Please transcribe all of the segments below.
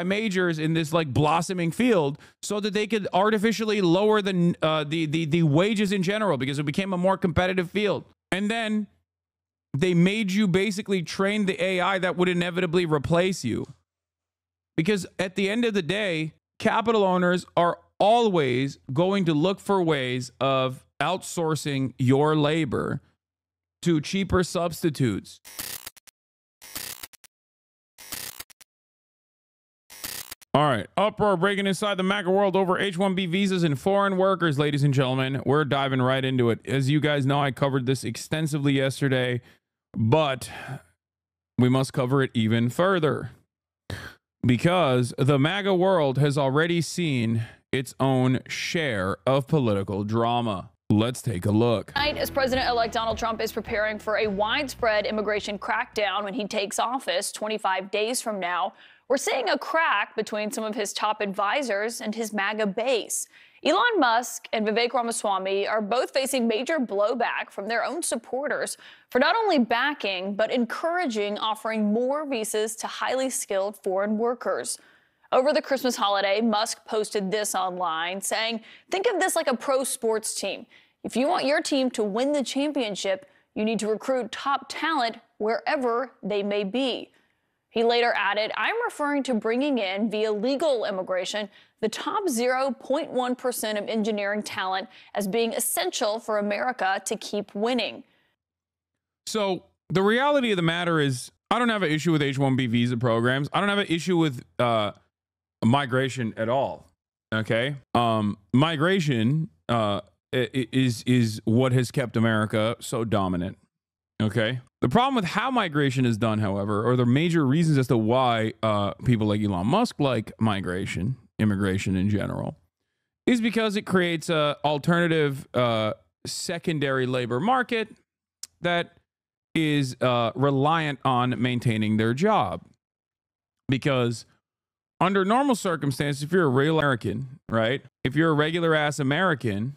majors in this like blossoming field so that they could artificially lower the wages in general because it became a more competitive field. And then they made you basically train the AI that would inevitably replace you. Because at the end of the day, capital owners are always going to look for ways of outsourcing your labor to cheaper substitutes. All right, uproar breaking inside the MAGA world over H-1B visas and foreign workers, ladies and gentlemen. We're diving right into it. As you guys know, I covered this extensively yesterday, but we must cover it even further because the MAGA world has already seen its own share of political drama. Let's take a look. Tonight, as President-elect Donald Trump is preparing for a widespread immigration crackdown when he takes office 25 days from now, we're seeing a crack between some of his top advisors and his MAGA base. Elon Musk and Vivek Ramaswamy are both facing major blowback from their own supporters for not only backing, but encouraging offering more visas to highly skilled foreign workers. Over the Christmas holiday, Musk posted this online saying, think of this like a pro sports team. If you want your team to win the championship, you need to recruit top talent wherever they may be. He later added, I'm referring to bringing in, via legal immigration, the top 0.1% of engineering talent as being essential for America to keep winning. So the reality of the matter is, I don't have an issue with H-1B visa programs. I don't have an issue with migration at all. Okay. Migration is what has kept America so dominant. Okay. The problem with how migration is done, however, or the major reasons as to why people like Elon Musk like migration, immigration in general, is because it creates a alternative secondary labor market that is reliant on maintaining their job. Because under normal circumstances, if you're a real American, right? If you're a regular ass American,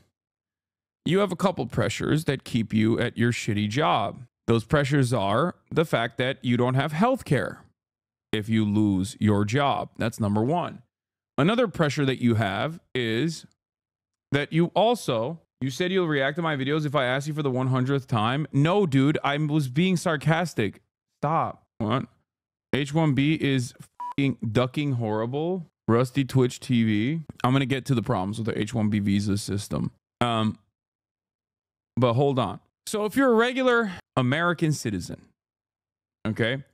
you have a couple pressures that keep you at your shitty job. Those pressures are the fact that you don't have health care if you lose your job. That's number one. Another pressure that you have is that you said you'll react to my videos if I ask you for the 100th time. No, dude, I was being sarcastic. Stop. What? H-1B is ducking horrible. Rusty Twitch TV. I'm going to get to the problems with the H-1B visa system. But hold on. So if you're a regular American citizen, okay,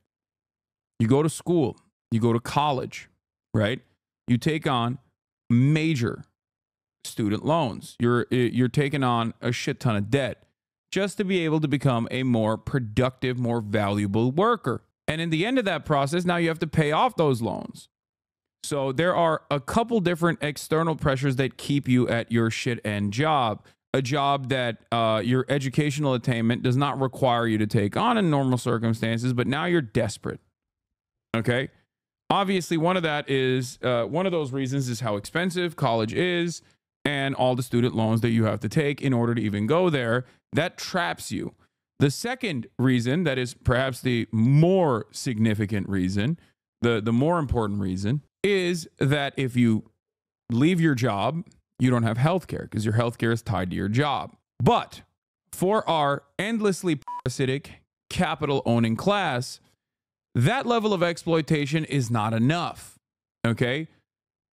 you go to school, you go to college, right? You take on major student loans. You're taking on a shit ton of debt just to be able to become a more productive, more valuable worker. And in the end of that process, now you have to pay off those loans. So there are a couple different external pressures that keep you at your shit end job. A job that your educational attainment does not require you to take on in normal circumstances, but now you're desperate. Okay? Obviously, one of those reasons is how expensive college is and all the student loans that you have to take in order to even go there. That traps you. The second reason, that is perhaps the more significant reason, the more important reason, is that if you leave your job, you don't have health care because your health care is tied to your job. But for our endlessly parasitic capital owning class, that level of exploitation is not enough. Okay?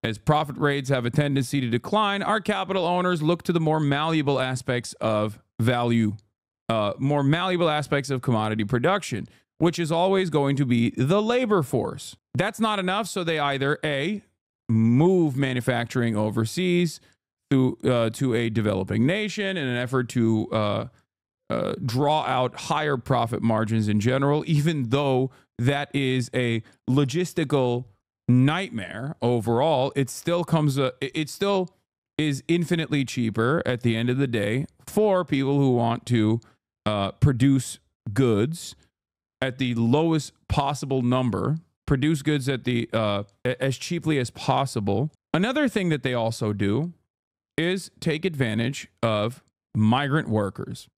As profit rates have a tendency to decline, our capital owners look to the more malleable aspects of value, more malleable aspects of commodity production, which is always going to be the labor force. That's not enough, so they either A, move manufacturing overseas to a developing nation in an effort to draw out higher profit margins in general, even though that is a logistical nightmare overall. It still is infinitely cheaper at the end of the day for people who want to produce goods at the lowest possible number, produce goods at the as cheaply as possible. Another thing that they also do is take advantage of migrant workers.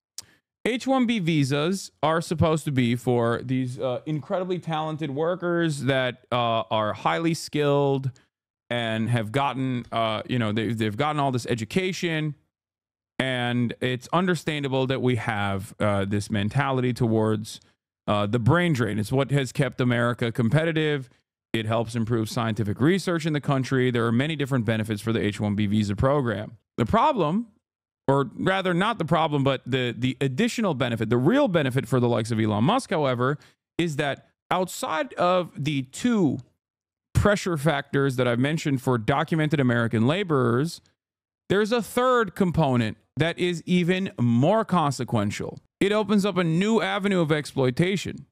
H-1B visas are supposed to be for these incredibly talented workers that are highly skilled and have gotten, they've gotten all this education. And it's understandable that we have this mentality towards the brain drain. It's what has kept America competitive. It helps improve scientific research in the country. There are many different benefits for the H-1B visa program. The problem, or rather not the problem, but the additional benefit, the real benefit for the likes of Elon Musk, however, is that outside of the two pressure factors that I've mentioned for documented American laborers, there's a third component that is even more consequential. It opens up a new avenue of exploitation.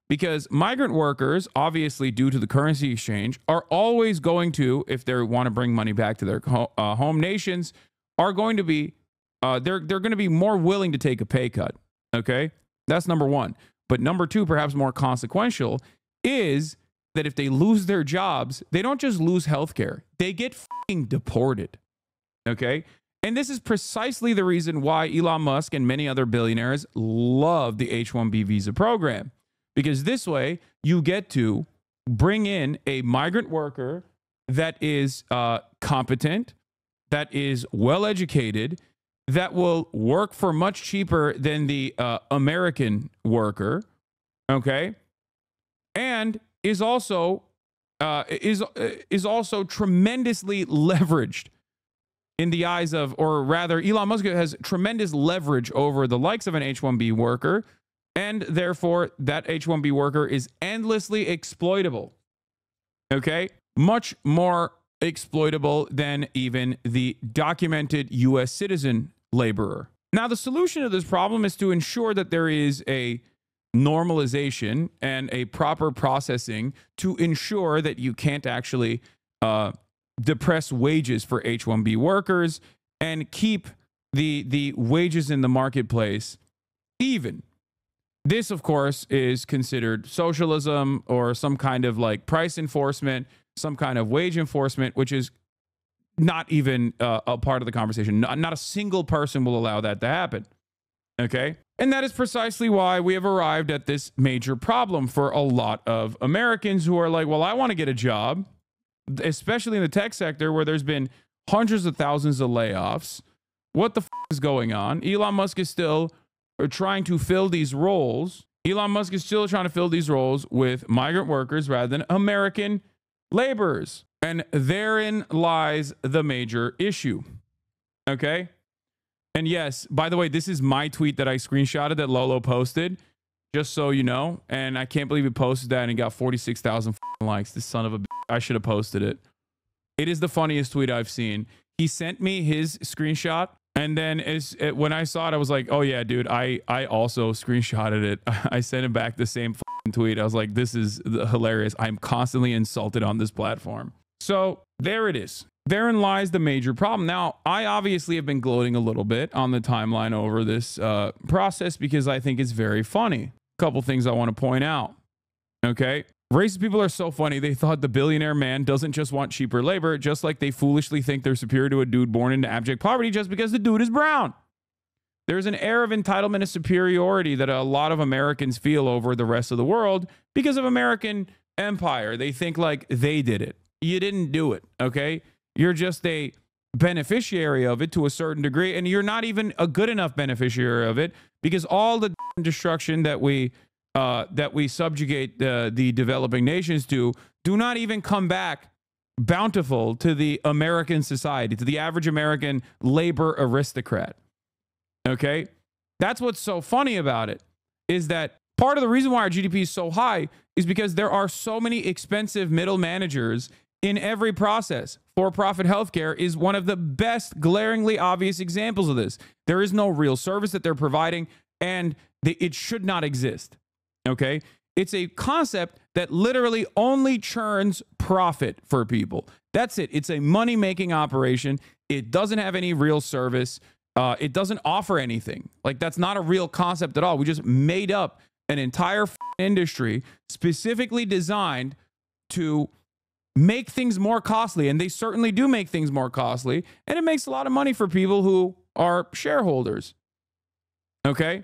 Because migrant workers, obviously due to the currency exchange, are always going to, if they want to bring money back to their home nations, are going to be, they're going to be more willing to take a pay cut. Okay, that's number one. But number two, perhaps more consequential, is that if they lose their jobs, they don't just lose healthcare; they get f***ing deported. Okay, and this is precisely the reason why Elon Musk and many other billionaires love the H-1B visa program. Because this way, you get to bring in a migrant worker that is competent, that is well-educated, that will work for much cheaper than the American worker, okay? And is also tremendously leveraged in the eyes of, or rather, Elon Musk has tremendous leverage over the likes of an H-1B worker. And therefore, that H-1B worker is endlessly exploitable. Okay? Much more exploitable than even the documented U.S. citizen laborer. Now, the solution to this problem is to ensure that there is a normalization and a proper processing to ensure that you can't actually depress wages for H-1B workers and keep the wages in the marketplace even. This, of course, is considered socialism or some kind of like price enforcement, some kind of wage enforcement, which is not even a part of the conversation. Not a single person will allow that to happen. Okay? And that is precisely why we have arrived at this major problem for a lot of Americans who are like, well, I want to get a job, especially in the tech sector where there's been hundreds of thousands of layoffs. What the f is going on? Elon Musk is still trying to fill these roles. Elon Musk is still trying to fill these roles with migrant workers rather than American laborers. And therein lies the major issue. Okay? And yes, by the way, this is my tweet that I screenshotted that Lolo posted, just so you know. And I can't believe he posted that and he got 46,000 likes. This son of a bitch. I should have posted it. It is the funniest tweet I've seen. He sent me his screenshot. And then when I saw it, I was like, oh, yeah, dude, I also screenshotted it. I sent him back the same tweet. I was like, this is hilarious. I'm constantly insulted on this platform. So there it is. Therein lies the major problem. Now, I obviously have been gloating a little bit on the timeline over this process because I think it's very funny. A couple things I want to point out. Okay. Racist people are so funny. They thought the billionaire man doesn't just want cheaper labor, just like they foolishly think they're superior to a dude born into abject poverty just because the dude is brown. There's an air of entitlement and superiority that a lot of Americans feel over the rest of the world because of American empire. They think like they did it. You didn't do it, okay? You're just a beneficiary of it to a certain degree, and you're not even a good enough beneficiary of it because all the destruction that we subjugate the developing nations to do not even come back bountiful to the American society, to the average American labor aristocrat. Okay? That's what's so funny about it, is that part of the reason why our GDP is so high is because there are so many expensive middle managers in every process. For-profit healthcare is one of the best glaringly obvious examples of this. There is no real service that they're providing, and it should not exist. Okay? It's a concept that literally only churns profit for people. That's it. It's a money-making operation. It doesn't have any real service. It doesn't offer anything. Like, that's not a real concept at all. We just made up an entire industry specifically designed to make things more costly. And they certainly do make things more costly. And it makes a lot of money for people who are shareholders. Okay?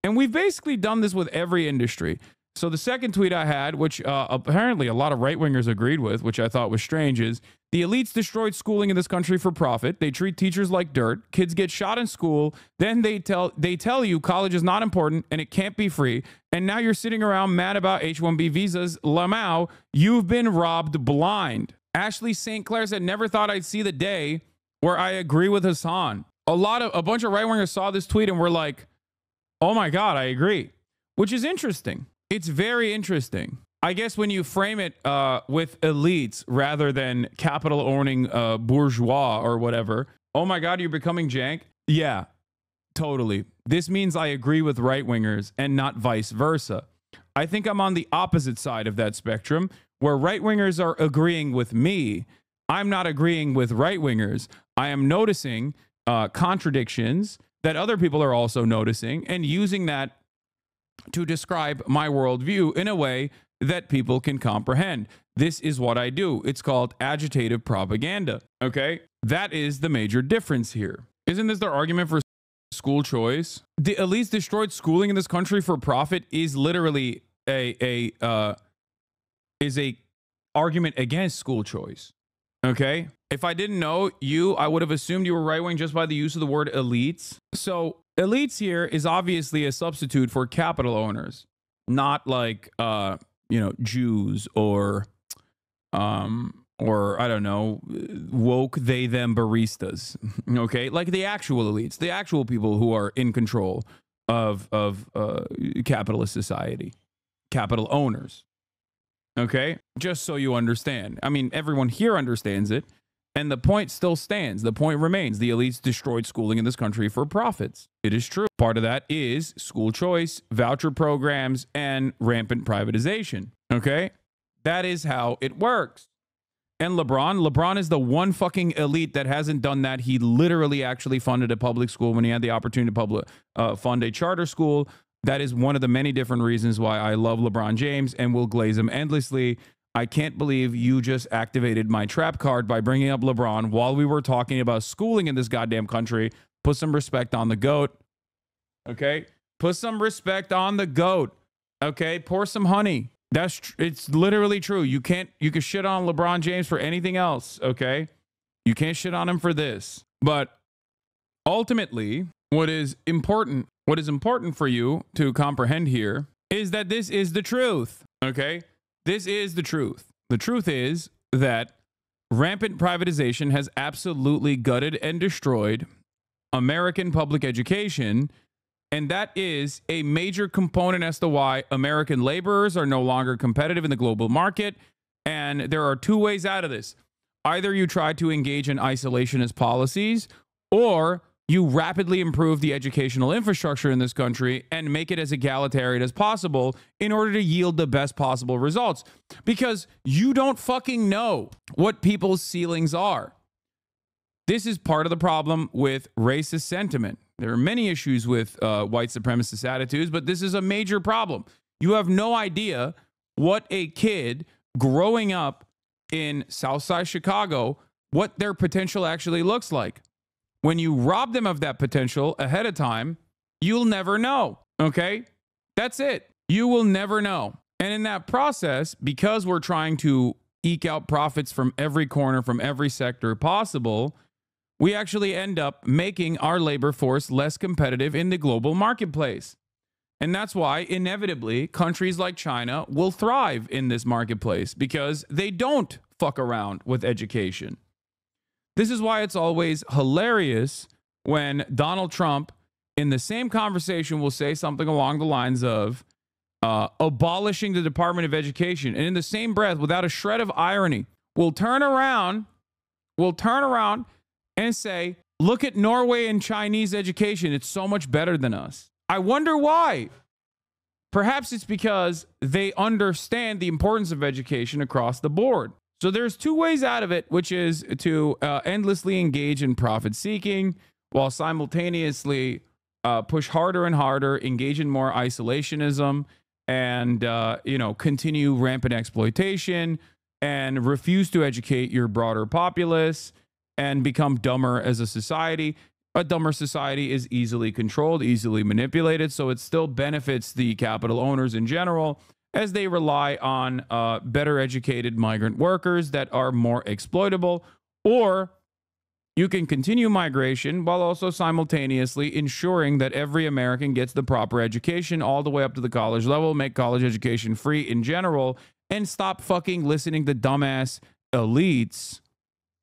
And we've basically done this with every industry. So the second tweet I had, which apparently a lot of right-wingers agreed with, which I thought was strange, is the elites destroyed schooling in this country for profit. They treat teachers like dirt. Kids get shot in school. Then they tell you college is not important and it can't be free. And now you're sitting around mad about H-1B visas. Lamau, you've been robbed blind. Ashley St. Clair said, never thought I'd see the day where I agree with Hasan. A bunch of right-wingers saw this tweet and were like, oh my God, I agree. Which is interesting. It's very interesting. I guess when you frame it with elites rather than capital owning bourgeois or whatever. Oh my God, you're becoming jank. Yeah, totally. This means I agree with right wingers and not vice versa. I think I'm on the opposite side of that spectrum where right wingers are agreeing with me. I'm not agreeing with right wingers. I am noticing contradictions that other people are also noticing and using that to describe my worldview in a way that people can comprehend. This is what I do. It's called agitative propaganda. Okay? That is the major difference here. Isn't this their argument for school choice? The elites destroyed schooling in this country for profit is literally a argument against school choice. Okay? If I didn't know you, I would have assumed you were right-wing just by the use of the word elites. So elites here is obviously a substitute for capital owners, not like, Jews or I don't know, woke they them baristas. Okay. Like the actual elites, the actual people who are in control of capitalist society, capital owners. Okay. Just so you understand. I mean, everyone here understands it. And the point still stands. The point remains. The elites destroyed schooling in this country for profits. It is true. Part of that is school choice, voucher programs, and rampant privatization. Okay? That is how it works. And LeBron is the one fucking elite that hasn't done that. He literally actually funded a public school when he had the opportunity to fund a charter school. That is one of the many different reasons why I love LeBron James and will glaze him endlessly. I can't believe you just activated my trap card by bringing up LeBron while we were talking about schooling in this goddamn country. Put some respect on the GOAT. Okay? Put some respect on the GOAT. Okay? Pour some honey. It's literally true. You can shit on LeBron James for anything else. Okay? You can't shit on him for this. But ultimately, what is important for you to comprehend here is that this is the truth. Okay? This is the truth. The truth is that rampant privatization has absolutely gutted and destroyed American public education. And that is a major component as to why American laborers are no longer competitive in the global market. And there are two ways out of this. Either you try to engage in isolationist policies, or you rapidly improve the educational infrastructure in this country and make it as egalitarian as possible in order to yield the best possible results. Because you don't fucking know what people's ceilings are. This is part of the problem with racist sentiment. There are many issues with white supremacist attitudes, but this is a major problem. You have no idea what a kid growing up in Southside Chicago, what their potential actually looks like. When you rob them of that potential ahead of time, you'll never know. Okay? That's it. You will never know. And in that process, because we're trying to eke out profits from every corner, from every sector possible, we actually end up making our labor force less competitive in the global marketplace. And that's why, inevitably, countries like China will thrive in this marketplace because they don't fuck around with education. This is why it's always hilarious when Donald Trump, in the same conversation, will say something along the lines of abolishing the Department of Education. And in the same breath, without a shred of irony, will turn around and say, look at Norway and Chinese education. It's so much better than us. I wonder why. Perhaps it's because they understand the importance of education across the board. So there's two ways out of it, which is to endlessly engage in profit seeking while simultaneously push harder and harder, engage in more isolationism, and continue rampant exploitation and refuse to educate your broader populace and become dumber as a society. A dumber society is easily controlled, easily manipulated, so it still benefits the capital owners in general as they rely on better educated migrant workers that are more exploitable. Or you can continue migration while also simultaneously ensuring that every American gets the proper education all the way up to the college level, make college education free in general, and stop fucking listening to dumbass elites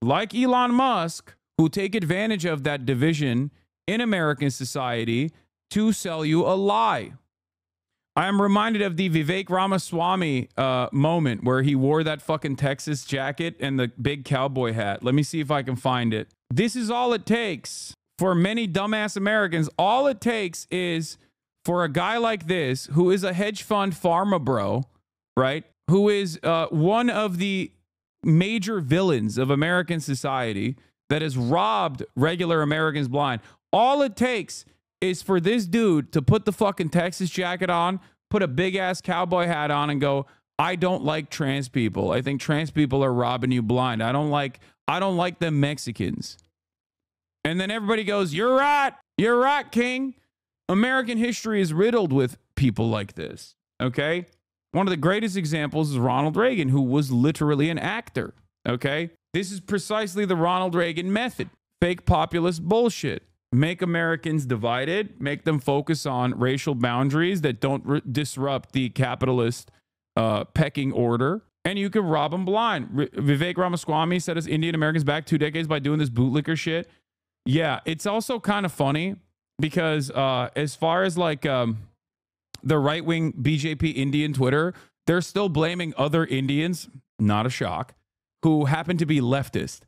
like Elon Musk who take advantage of that division in American society to sell you a lie. I am reminded of the Vivek Ramaswamy moment where he wore that fucking Texas jacket and the big cowboy hat. Let me see if I can find it. This is all it takes for many dumbass Americans. All it takes is for a guy like this, who is a hedge fund pharma bro, right? Who is one of the major villains of American society that has robbed regular Americans blind. All it takes is for this dude to put the fucking Texas jacket on, put a big ass cowboy hat on, and go, I don't like trans people. I think trans people are robbing you blind. I don't like them Mexicans. And then everybody goes, you're right. You're right, King. American history is riddled with people like this. Okay? One of the greatest examples is Ronald Reagan, who was literally an actor. Okay? This is precisely the Ronald Reagan method. Fake populist bullshit. Make Americans divided, make them focus on racial boundaries that don't disrupt the capitalist pecking order, and you can rob them blind. Vivek Ramaswamy set us Indian Americans back 2 decades by doing this bootlicker shit. Yeah, it's also kind of funny because as far as like the right-wing BJP Indian Twitter, they're still blaming other Indians, not a shock, who happen to be leftist.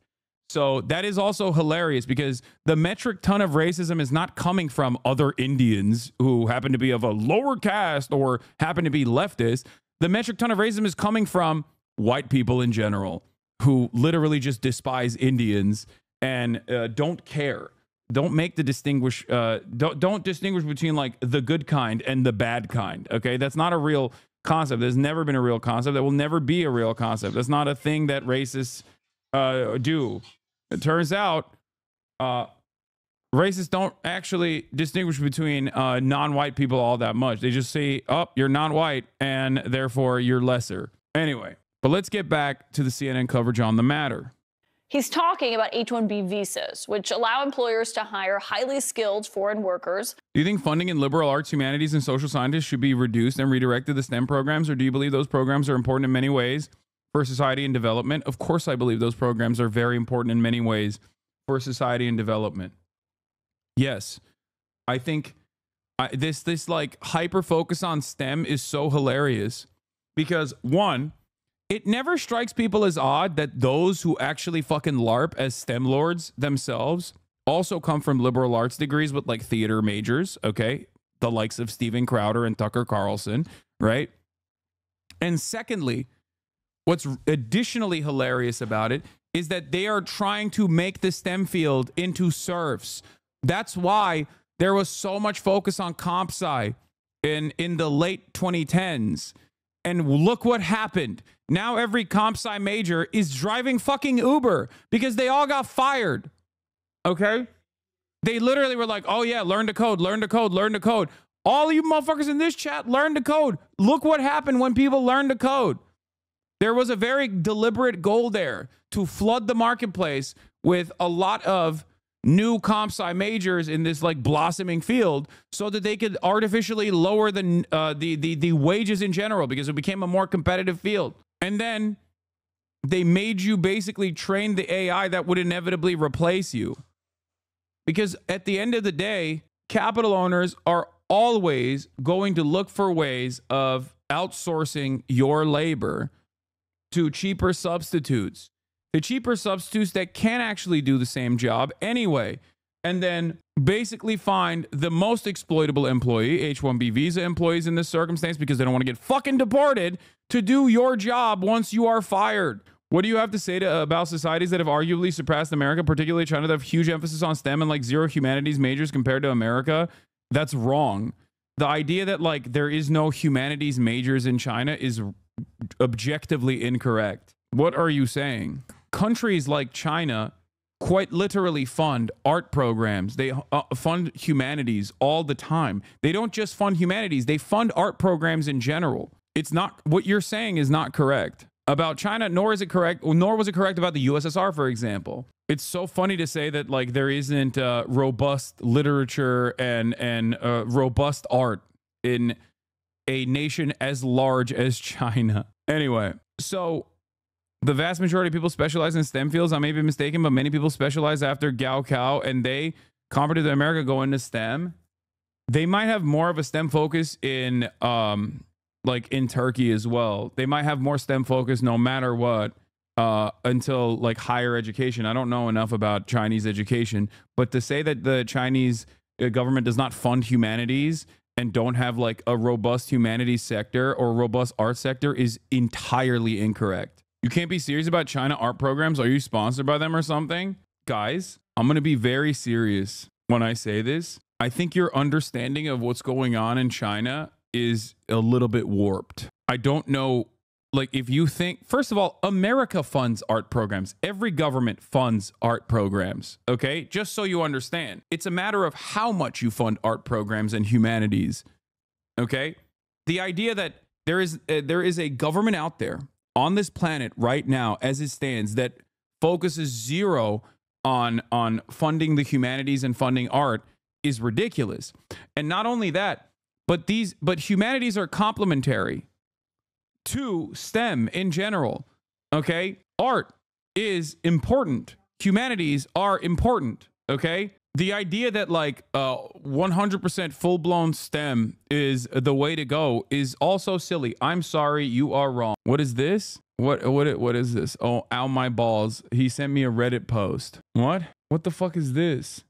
So that is also hilarious because the metric ton of racism is not coming from other Indians who happen to be of a lower caste or happen to be leftist. The metric ton of racism is coming from white people in general who literally just despise Indians and don't care. Don't make the don't distinguish between like the good kind and the bad kind. Okay, that's not a real concept. There's never been a real concept. That will never be a real concept. That's not a thing that racists do. It turns out racists don't actually distinguish between non-white people all that much. They just say, oh, you're non-white and therefore you're lesser. Anyway, but let's get back to the CNN coverage on the matter. He's talking about H-1B visas, which allow employers to hire highly skilled foreign workers. Do you think funding in liberal arts, humanities, and social sciences should be reduced and redirected to STEM programs, or do you believe those programs are important in many ways for society and development? Of course, I believe those programs are very important in many ways for society and development. Yes, I think this like hyper focus on STEM is so hilarious because one, it never strikes people as odd that those who actually fucking LARP as STEM lords themselves also come from liberal arts degrees with like theater majors, okay? The likes of Steven Crowder and Tucker Carlson, right? And secondly, what's additionally hilarious about it is that they are trying to make the STEM field into serfs. That's why there was so much focus on comp sci in the late 2010s. And look what happened. Now every comp sci major is driving fucking Uber because they all got fired. Okay? They literally were like, oh yeah, learn to code, learn to code, learn to code. All you motherfuckers in this chat, learn to code. Look what happened when people learn to code. There was a very deliberate goal there to flood the marketplace with a lot of new comp sci majors in this like blossoming field so that they could artificially lower the wages in general because it became a more competitive field. And then they made you basically train the AI that would inevitably replace you. Because at the end of the day, capital owners are always going to look for ways of outsourcing your labor to cheaper substitutes. The cheaper substitutes that can actually do the same job anyway, and then basically find the most exploitable employee, H-1B visa employees in this circumstance, because they don't want to get fucking deported, to do your job once you are fired. What do you have to say about societies that have arguably surpassed America, particularly China, that have huge emphasis on STEM and like zero humanities majors compared to America? That's wrong. The idea that like there is no humanities majors in China is objectively incorrect. What are you saying? Countries like China quite literally fund art programs. They fund humanities all the time. They don't just fund humanities, they fund art programs in general. It's not, what you're saying is not correct about China, nor is it correct, nor was it correct about the USSR, for example. It's so funny to say that like there isn't robust literature and robust art in a nation as large as China. Anyway, so the vast majority of people specialize in STEM fields. I may be mistaken, but many people specialize after Gaokao, and they, compared to America, go into STEM. They might have more of a STEM focus in like in Turkey as well. They might have more STEM focus no matter what until like higher education. I don't know enough about Chinese education, but to say that the Chinese government does not fund humanities and don't have like a robust humanities sector or robust art sector is entirely incorrect. You can't be serious about China art programs. Are you sponsored by them or something? Guys, I'm going to be very serious when I say this. I think your understanding of what's going on in China is a little bit warped. I don't know, like if you think, first of all, America funds art programs. Every government funds art programs, okay? Just so you understand. It's a matter of how much you fund art programs and humanities, okay? The idea that there is a government out there on this planet right now, as it stands, that focuses zero on funding the humanities and funding art is ridiculous. And not only that, but humanities are complementary to STEM in general. Okay, art is important. Humanities are important. Okay, the idea that like 100% full-blown STEM is the way to go is also silly. I'm sorry, you are wrong. What is this? What is this? Oh, ow my balls. He sent me a Reddit post. What the fuck is this?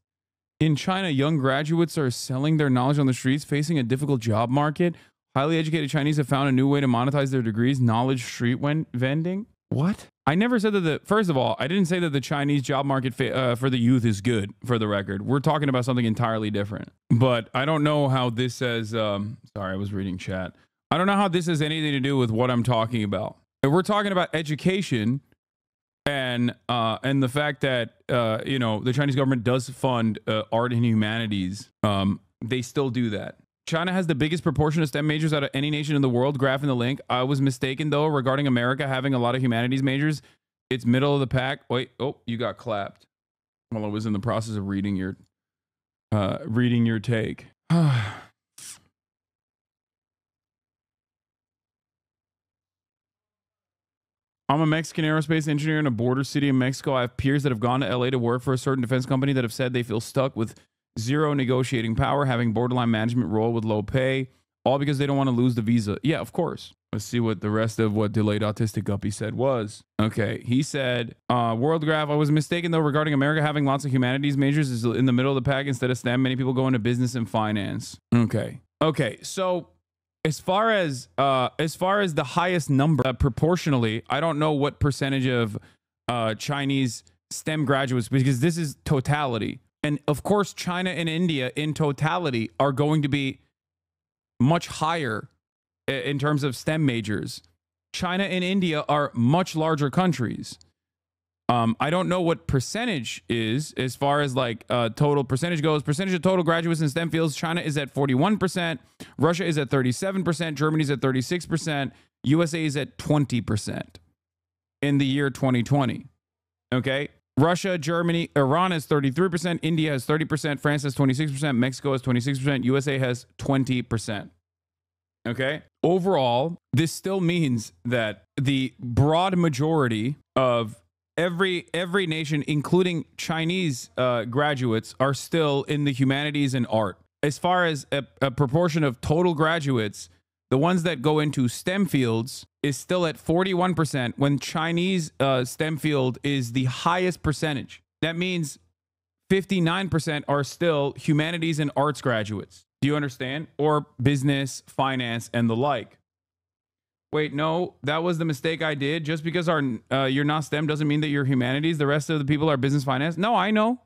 In China, young graduates are selling their knowledge on the streets, facing a difficult job market. Highly educated Chinese have found a new way to monetize their degrees, knowledge street vending. What? I never said that first of all, I didn't say that the Chinese job market for the youth is good, for the record. We're talking about something entirely different. But I don't know how this says, sorry, I was reading chat. I don't know how this has anything to do with what I'm talking about. If we're talking about education and the fact that, you know, the Chinese government does fund art and humanities, they still do that. China has the biggest proportion of STEM majors out of any nation in the world. Graph in the link. I was mistaken, though, regarding America having a lot of humanities majors. It's middle of the pack. Wait, oh, you got clapped while I was in the process of reading your take. I'm a Mexican aerospace engineer in a border city in Mexico. I have peers that have gone to LA to work for a certain defense company that have said they feel stuck with zero negotiating power, having borderline management role with low pay, all because they don't want to lose the visa. Yeah, of course. Let's see what the rest of what Delayed Autistic Guppy said was. Okay, he said, World Graph, I was mistaken, though, regarding America having lots of humanities majors is in the middle of the pack instead of STEM. Many people go into business and finance. Okay, so as far as the highest number proportionally, I don't know what percentage of Chinese STEM graduates, because this is totality. And of course, China and India in totality are going to be much higher in terms of STEM majors. China and India are much larger countries. I don't know what percentage is as far as like total percentage goes. Percentage of total graduates in STEM fields, China is at 41%, Russia is at 37%, Germany is at 36%, USA is at 20% in the year 2020. Okay? Russia, Germany, Iran has 33%, India has 30%, France has 26%, Mexico has 26%, USA has 20%. Okay? Overall, this still means that the broad majority of every nation, including Chinese graduates, are still in the humanities and art. As far as a proportion of total graduates, the ones that go into STEM fields is still at 41%, when Chinese STEM field is the highest percentage. That means 59% are still humanities and arts graduates. Do you understand? Or business, finance, and the like. Wait, no, that was the mistake I did. Just because you're not STEM doesn't mean that you're humanities. The rest of the people are business, finance. No, I know.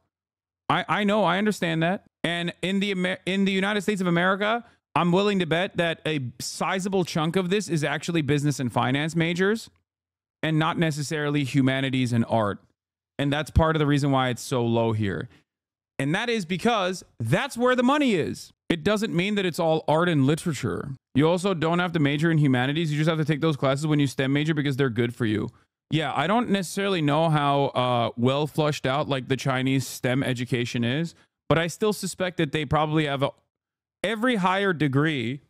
I know. I understand that. And in the United States of America, I'm willing to bet that a sizable chunk of this is actually business and finance majors and not necessarily humanities and art. And that's part of the reason why it's so low here. And that is because that's where the money is. It doesn't mean that it's all art and literature. You also don't have to major in humanities. You just have to take those classes when you STEM major because they're good for you. Yeah, I don't necessarily know how well flushed out like the Chinese STEM education is, but I still suspect that they probably have every higher degree,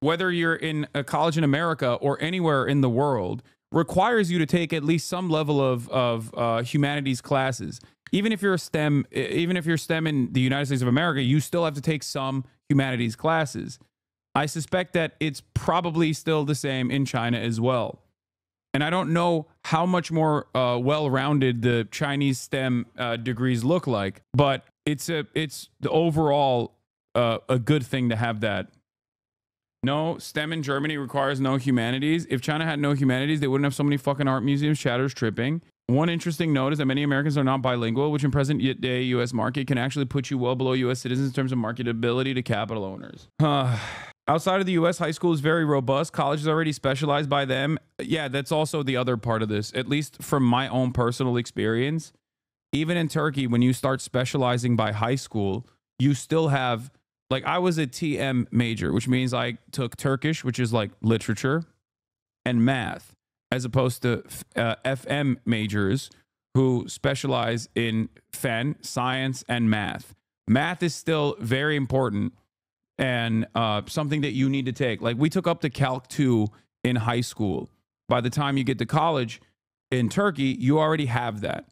whether you're in a college in America or anywhere in the world, requires you to take at least some level of humanities classes. Even if you're a STEM, even if you're STEM in the United States of America, you still have to take some humanities classes. I suspect that it's probably still the same in China as well. And I don't know how much more well-rounded the Chinese STEM degrees look like, but it's the overall a good thing to have that. No, STEM in Germany requires no humanities. If China had no humanities, they wouldn't have so many fucking art museums, shatters tripping. One interesting note is that many Americans are not bilingual, which in present day U.S. market can actually put you well below U.S. citizens in terms of marketability to capital owners. Outside of the U.S., high school is very robust. College is already specialized by them. Yeah, that's also the other part of this, at least from my own personal experience. Even in Turkey, when you start specializing by high school, you still have, like, I was a TM major, which means I took Turkish, which is like literature, and math, as opposed to FM majors who specialize in fen, science, and math. Math is still very important and something that you need to take. Like, we took up to Calc 2 in high school. By the time you get to college in Turkey, you already have that.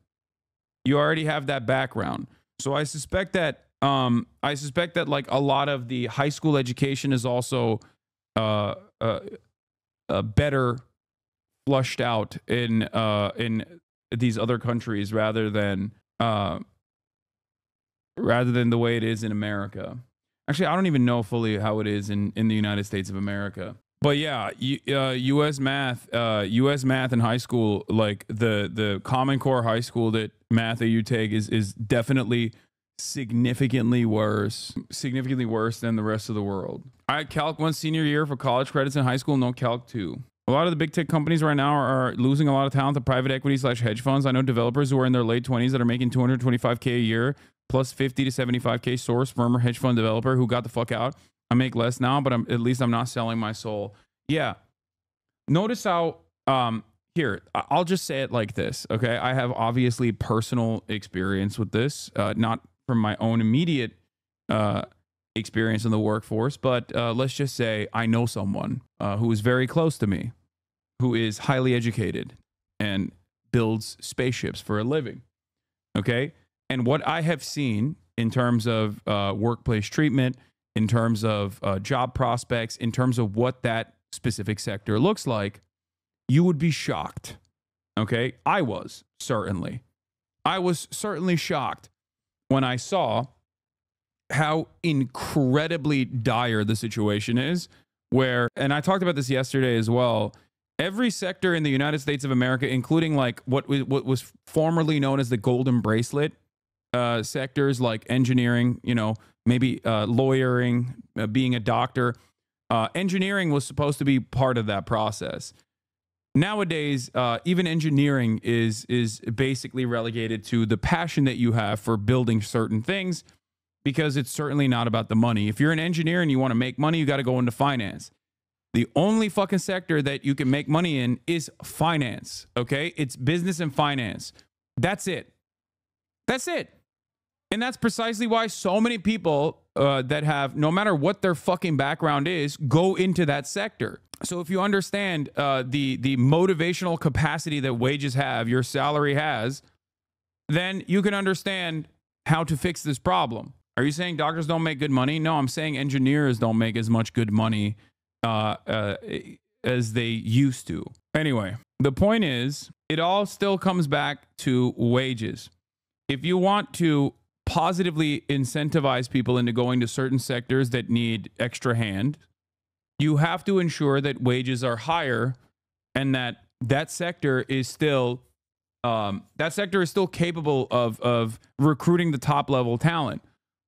You already have that background. So I suspect that like a lot of the high school education is also better flushed out in these other countries rather than the way it is in America. Actually, I don't even know fully how it is in the United States of America. But yeah, U.S. math in high school, like the Common Core high school math that you take is definitely significantly worse than the rest of the world. I had Calc 1 senior year for college credits in high school, no Calc 2. A lot of the big tech companies right now are losing a lot of talent to private equity / hedge funds. I know developers who are in their late 20s that are making $225K a year plus 50 to 75K source firm or hedge fund developer who got the fuck out. I make less now, but at least I'm not selling my soul. Yeah. Notice how, here, I'll just say it like this, okay? I have obviously personal experience with this, not from my own immediate experience in the workforce, but let's just say I know someone who is very close to me, who is highly educated and builds spaceships for a living, okay? And what I have seen in terms of workplace treatment, in terms of job prospects, in terms of what that specific sector looks like, you would be shocked, okay? I was certainly shocked when I saw how incredibly dire the situation is, where, and I talked about this yesterday as well, every sector in the United States of America, including like what was formerly known as the golden bracelet sectors, like engineering, you know, maybe lawyering, being a doctor. Engineering was supposed to be part of that process. Nowadays, even engineering is basically relegated to the passion that you have for building certain things, because it's certainly not about the money. If you're an engineer and you want to make money, you got to go into finance. The only fucking sector that you can make money in is finance, okay? It's business and finance. That's it. That's it. And that's precisely why so many people that have, no matter what their fucking background is, go into that sector. So if you understand the motivational capacity that wages have, your salary has, then you can understand how to fix this problem. Are you saying doctors don't make good money? No, I'm saying engineers don't make as much good money as they used to. Anyway, the point is, it all still comes back to wages. If you want to positively incentivize people into going to certain sectors that need extra hand, you have to ensure that wages are higher and that sector is still capable of recruiting the top level talent.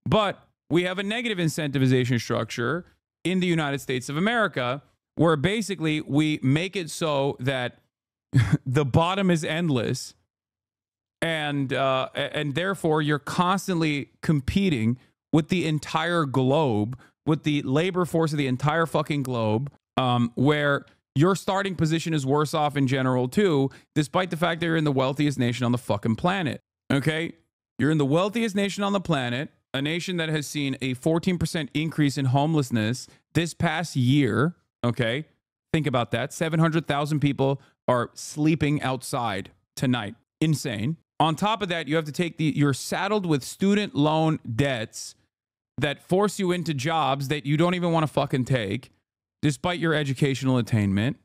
But we have a negative incentivization structure in the United States of America where basically we make it so that the bottom is endless and therefore you're constantly competing with the entire globe, with the labor force of the entire fucking globe, where your starting position is worse off in general too, despite the fact that you're in the wealthiest nation on the fucking planet. Okay, you're in the wealthiest nation on the planet, a nation that has seen a 14% increase in homelessness this past year. Okay, think about that. 700,000 people are sleeping outside tonight. Insane. On top of that, you have to take you're saddled with student loan debts that force you into jobs that you don't even want to fucking take, despite your educational attainment.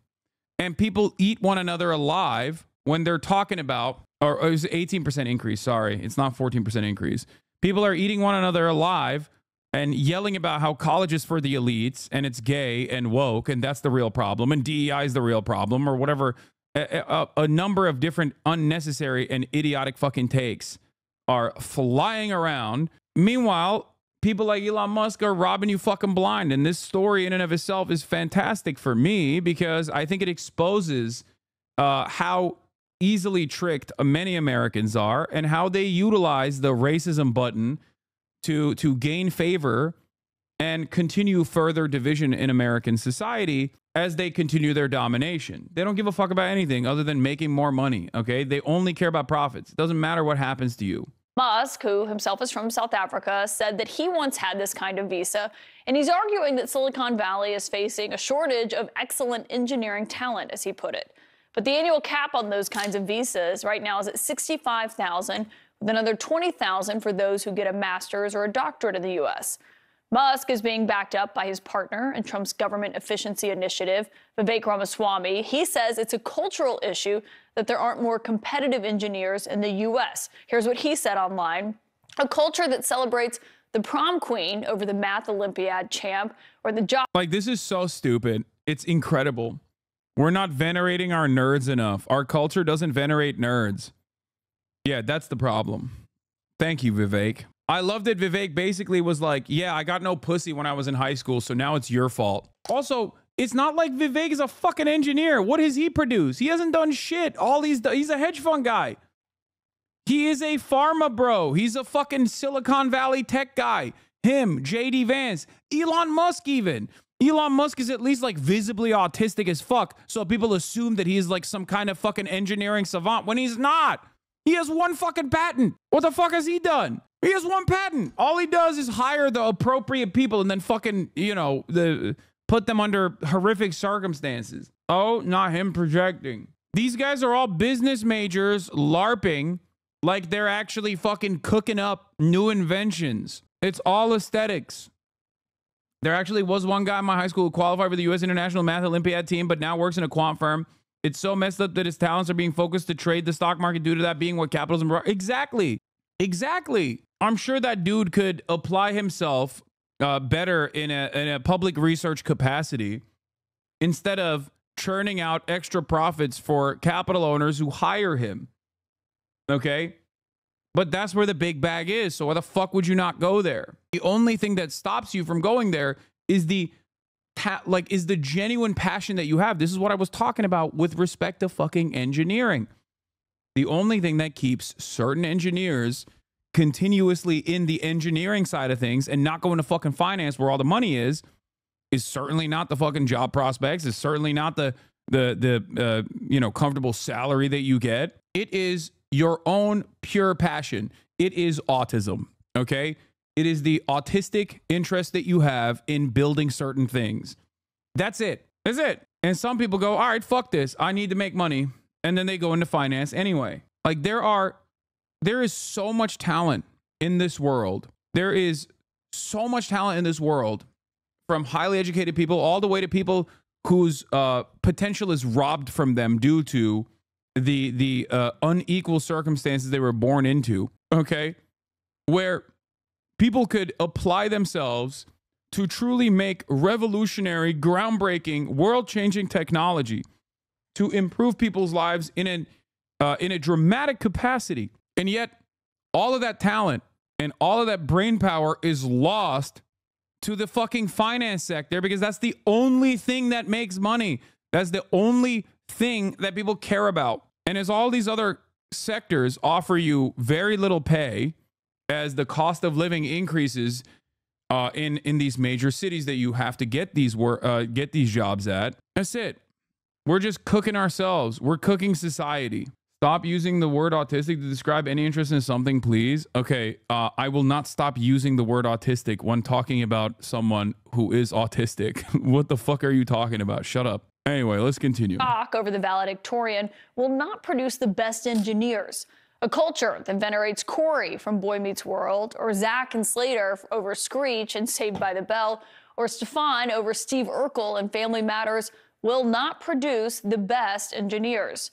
And people eat one another alive when they're talking about, or it was 18% increase. Sorry, it's not 14% increase. People are eating one another alive and yelling about how college is for the elites and it's gay and woke and that's the real problem and DEI is the real problem or whatever. A number of different unnecessary and idiotic fucking takes are flying around. Meanwhile, people like Elon Musk are robbing you fucking blind. And this story in and of itself is fantastic for me because I think it exposes how easily tricked many Americans are and how they utilize the racism button to gain favor and continue further division in American society as they continue their domination. They don't give a fuck about anything other than making more money, okay? They only care about profits. It doesn't matter what happens to you. Musk, who himself is from South Africa, said that he once had this kind of visa, and he's arguing that Silicon Valley is facing a shortage of excellent engineering talent, as he put it. But the annual cap on those kinds of visas right now is at $65,000, with another $20,000 for those who get a master's or a doctorate in the U.S. Musk is being backed up by his partner in Trump's government efficiency initiative, Vivek Ramaswamy. He says it's a cultural issue that there aren't more competitive engineers in the U.S. Here's what he said online. A culture that celebrates the prom queen over the math Olympiad champ or the job. Like, this is so stupid. It's incredible. We're not venerating our nerds enough. Our culture doesn't venerate nerds. Yeah, that's the problem. Thank you, Vivek. I love that Vivek basically was like, yeah, I got no pussy when I was in high school, so now it's your fault. Also, it's not like Vivek is a fucking engineer. What does he produce? He hasn't done shit. He's a hedge fund guy. He is a pharma bro. He's a fucking Silicon Valley tech guy. Him, JD Vance, Elon Musk even. Elon Musk is at least like visibly autistic as fuck, so people assume that he's like some kind of fucking engineering savant when he's not. He has one fucking patent. What the fuck has he done? He has one patent. All he does is hire the appropriate people and then fucking, put them under horrific circumstances. Oh, not him projecting. These guys are all business majors LARPing like they're actually fucking cooking up new inventions. It's all aesthetics. There actually was one guy in my high school who qualified for the U.S. International Math Olympiad team, but now works in a quant firm. It's so messed up that his talents are being focused to trade the stock market due to that being what capitalism brought. Exactly. I'm sure that dude could apply himself better in a public research capacity instead of churning out extra profits for capital owners who hire him. Okay? But that's where the big bag is. So why the fuck would you not go there? The only thing that stops you from going there is the genuine passion that you have. This is what I was talking about with respect to fucking engineering. The only thing that keeps certain engineers continuously in the engineering side of things and not going to fucking finance where all the money is certainly not the fucking job prospects. It's certainly not the comfortable salary that you get. It is your own pure passion. It is autism. Okay. It is the autistic interest that you have in building certain things. That's it. That's it. And some people go, all right, fuck this. I need to make money. And then they go into finance anyway. Like there is so much talent in this world. There is so much talent in this world, from highly educated people all the way to people whose potential is robbed from them due to the unequal circumstances they were born into. Okay. Where people could apply themselves to truly make revolutionary, groundbreaking, world-changing technology to improve people's lives in a dramatic capacity. And yet, all of that talent and all of that brain power is lost to the fucking finance sector because that's the only thing that makes money. That's the only thing that people care about. And as all these other sectors offer you very little pay as the cost of living increases in these major cities that you have to get these jobs at. That's it. We're just cooking ourselves. We're cooking society. Stop using the word autistic to describe any interest in something, please. Okay, I will not stop using the word autistic when talking about someone who is autistic. What the fuck are you talking about? Shut up. Anyway, let's continue. Shock over the valedictorian will not produce the best engineers. A culture that venerates Corey from Boy Meets World, or Zach and Slater over Screech and Saved by the Bell, or Stefan over Steve Urkel and Family Matters will not produce the best engineers.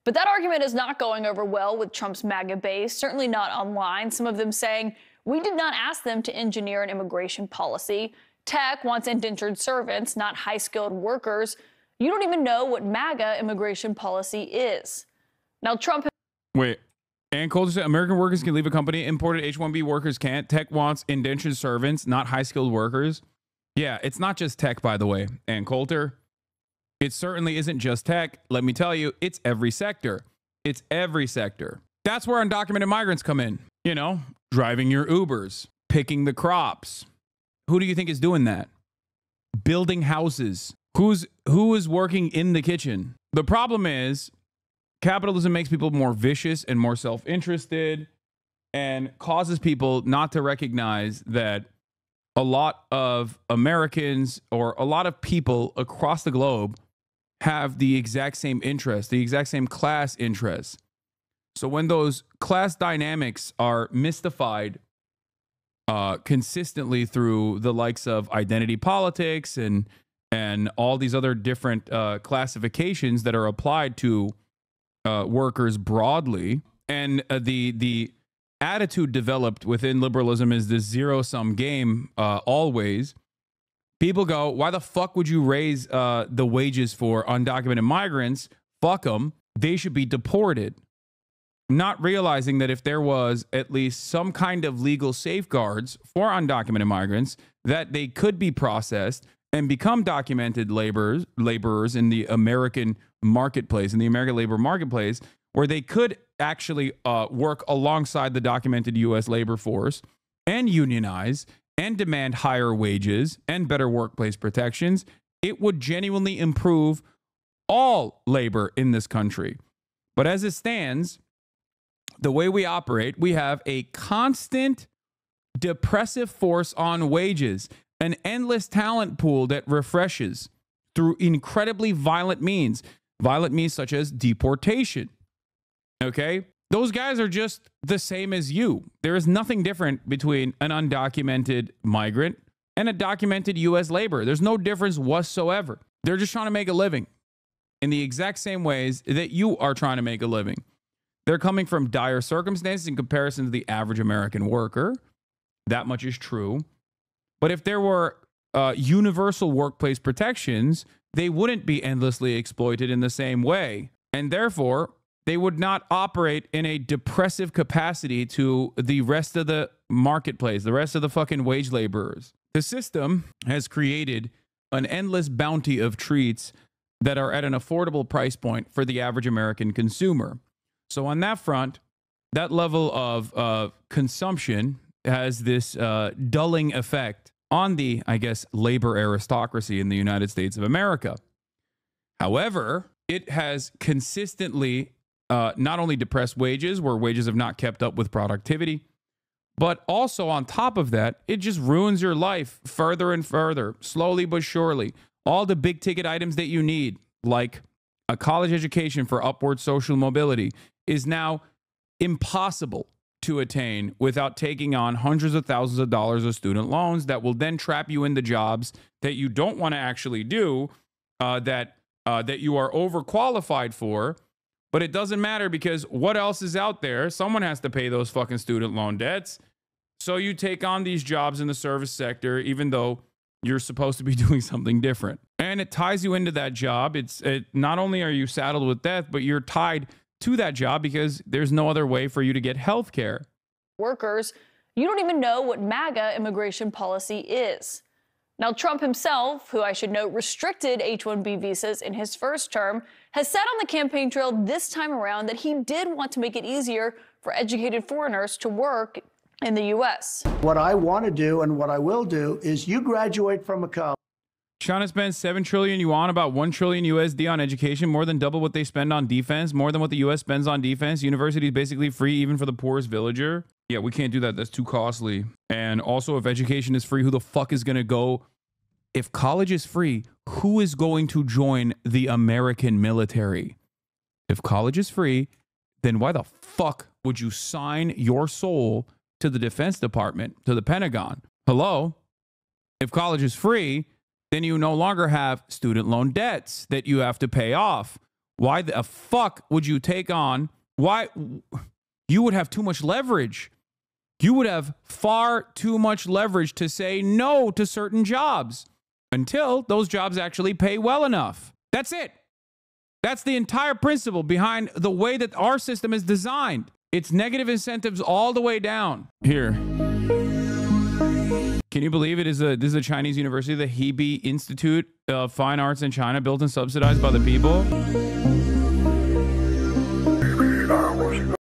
But that argument is not going over well with Trump's MAGA base, certainly not online. Some of them saying, we did not ask them to engineer an immigration policy. Tech wants indentured servants, not high-skilled workers. You don't even know what MAGA immigration policy is. Now, Trump... Wait. And Coulter said American workers can leave a company. Imported H-1B workers can't. Tech wants indentured servants, not high-skilled workers. Yeah, it's not just tech, by the way. And Coulter, it certainly isn't just tech. Let me tell you, it's every sector. It's every sector. That's where undocumented migrants come in. You know, driving your Ubers, picking the crops. Who do you think is doing that? Building houses. Who is working in the kitchen? The problem is capitalism makes people more vicious and more self-interested and causes people not to recognize that a lot of Americans or a lot of people across the globe have the exact same interests, the exact same class interests. So when those class dynamics are mystified consistently through the likes of identity politics and all these other different classifications that are applied to workers broadly, and the attitude developed within liberalism is this zero-sum game always. People go, why the fuck would you raise the wages for undocumented migrants? Fuck them. They should be deported. Not realizing that if there was at least some kind of legal safeguards for undocumented migrants, that they could be processed and become documented laborers in the American marketplace, in the American labor marketplace, where they could actually work alongside the documented U.S. labor force and unionize and demand higher wages and better workplace protections. It would genuinely improve all labor in this country. But as it stands, the way we operate, we have a constant depressive force on wages, an endless talent pool that refreshes through incredibly violent means such as deportation. Okay? Those guys are just the same as you. There is nothing different between an undocumented migrant and a documented U.S. laborer. There's no difference whatsoever. They're just trying to make a living in the exact same ways that you are trying to make a living. They're coming from dire circumstances in comparison to the average American worker. That much is true. But if there were universal workplace protections, they wouldn't be endlessly exploited in the same way. And therefore, they would not operate in a depressive capacity to the rest of the marketplace, the rest of the fucking wage laborers. The system has created an endless bounty of treats that are at an affordable price point for the average American consumer. So on that front, that level of consumption has this dulling effect on the, I guess, labor aristocracy in the United States of America. However, it has consistently not only depressed wages, where wages have not kept up with productivity, but also on top of that, it just ruins your life further and further, slowly but surely. All the big ticket items that you need, like a college education for upward social mobility, is now impossible to attain without taking on hundreds of thousands of dollars of student loans that will then trap you into jobs that you don't want to actually do, that you are overqualified for. But it doesn't matter because what else is out there? Someone has to pay those fucking student loan debts. So you take on these jobs in the service sector, even though you're supposed to be doing something different. And it ties you into that job. Not only are you saddled with death, but you're tied to that job because there's no other way for you to get health care. Workers, you don't even know what MAGA immigration policy is. Now, Trump himself, who I should note restricted H-1B visas in his first term, has said on the campaign trail this time around that he did want to make it easier for educated foreigners to work in the U.S. What I want to do and what I will do is you graduate from a college. China spends 7 trillion yuan, about 1 trillion USD on education, more than double what they spend on defense, more than what the US spends on defense. University is basically free even for the poorest villager. Yeah, we can't do that. That's too costly. And also, if education is free, who the fuck is going to go? If college is free, who is going to join the American military? If college is free, then why the fuck would you sign your soul to the Defense Department, to the Pentagon? Hello? If college is free, then you no longer have student loan debts that you have to pay off. Why the fuck would you take on? Why? You would have too much leverage. You would have far too much leverage to say no to certain jobs until those jobs actually pay well enough. That's it. That's the entire principle behind the way that our system is designed. It's negative incentives all the way down. Here. Can you believe it is this is a Chinese university, the Hebei Institute of Fine Arts in China, built and subsidized by the people?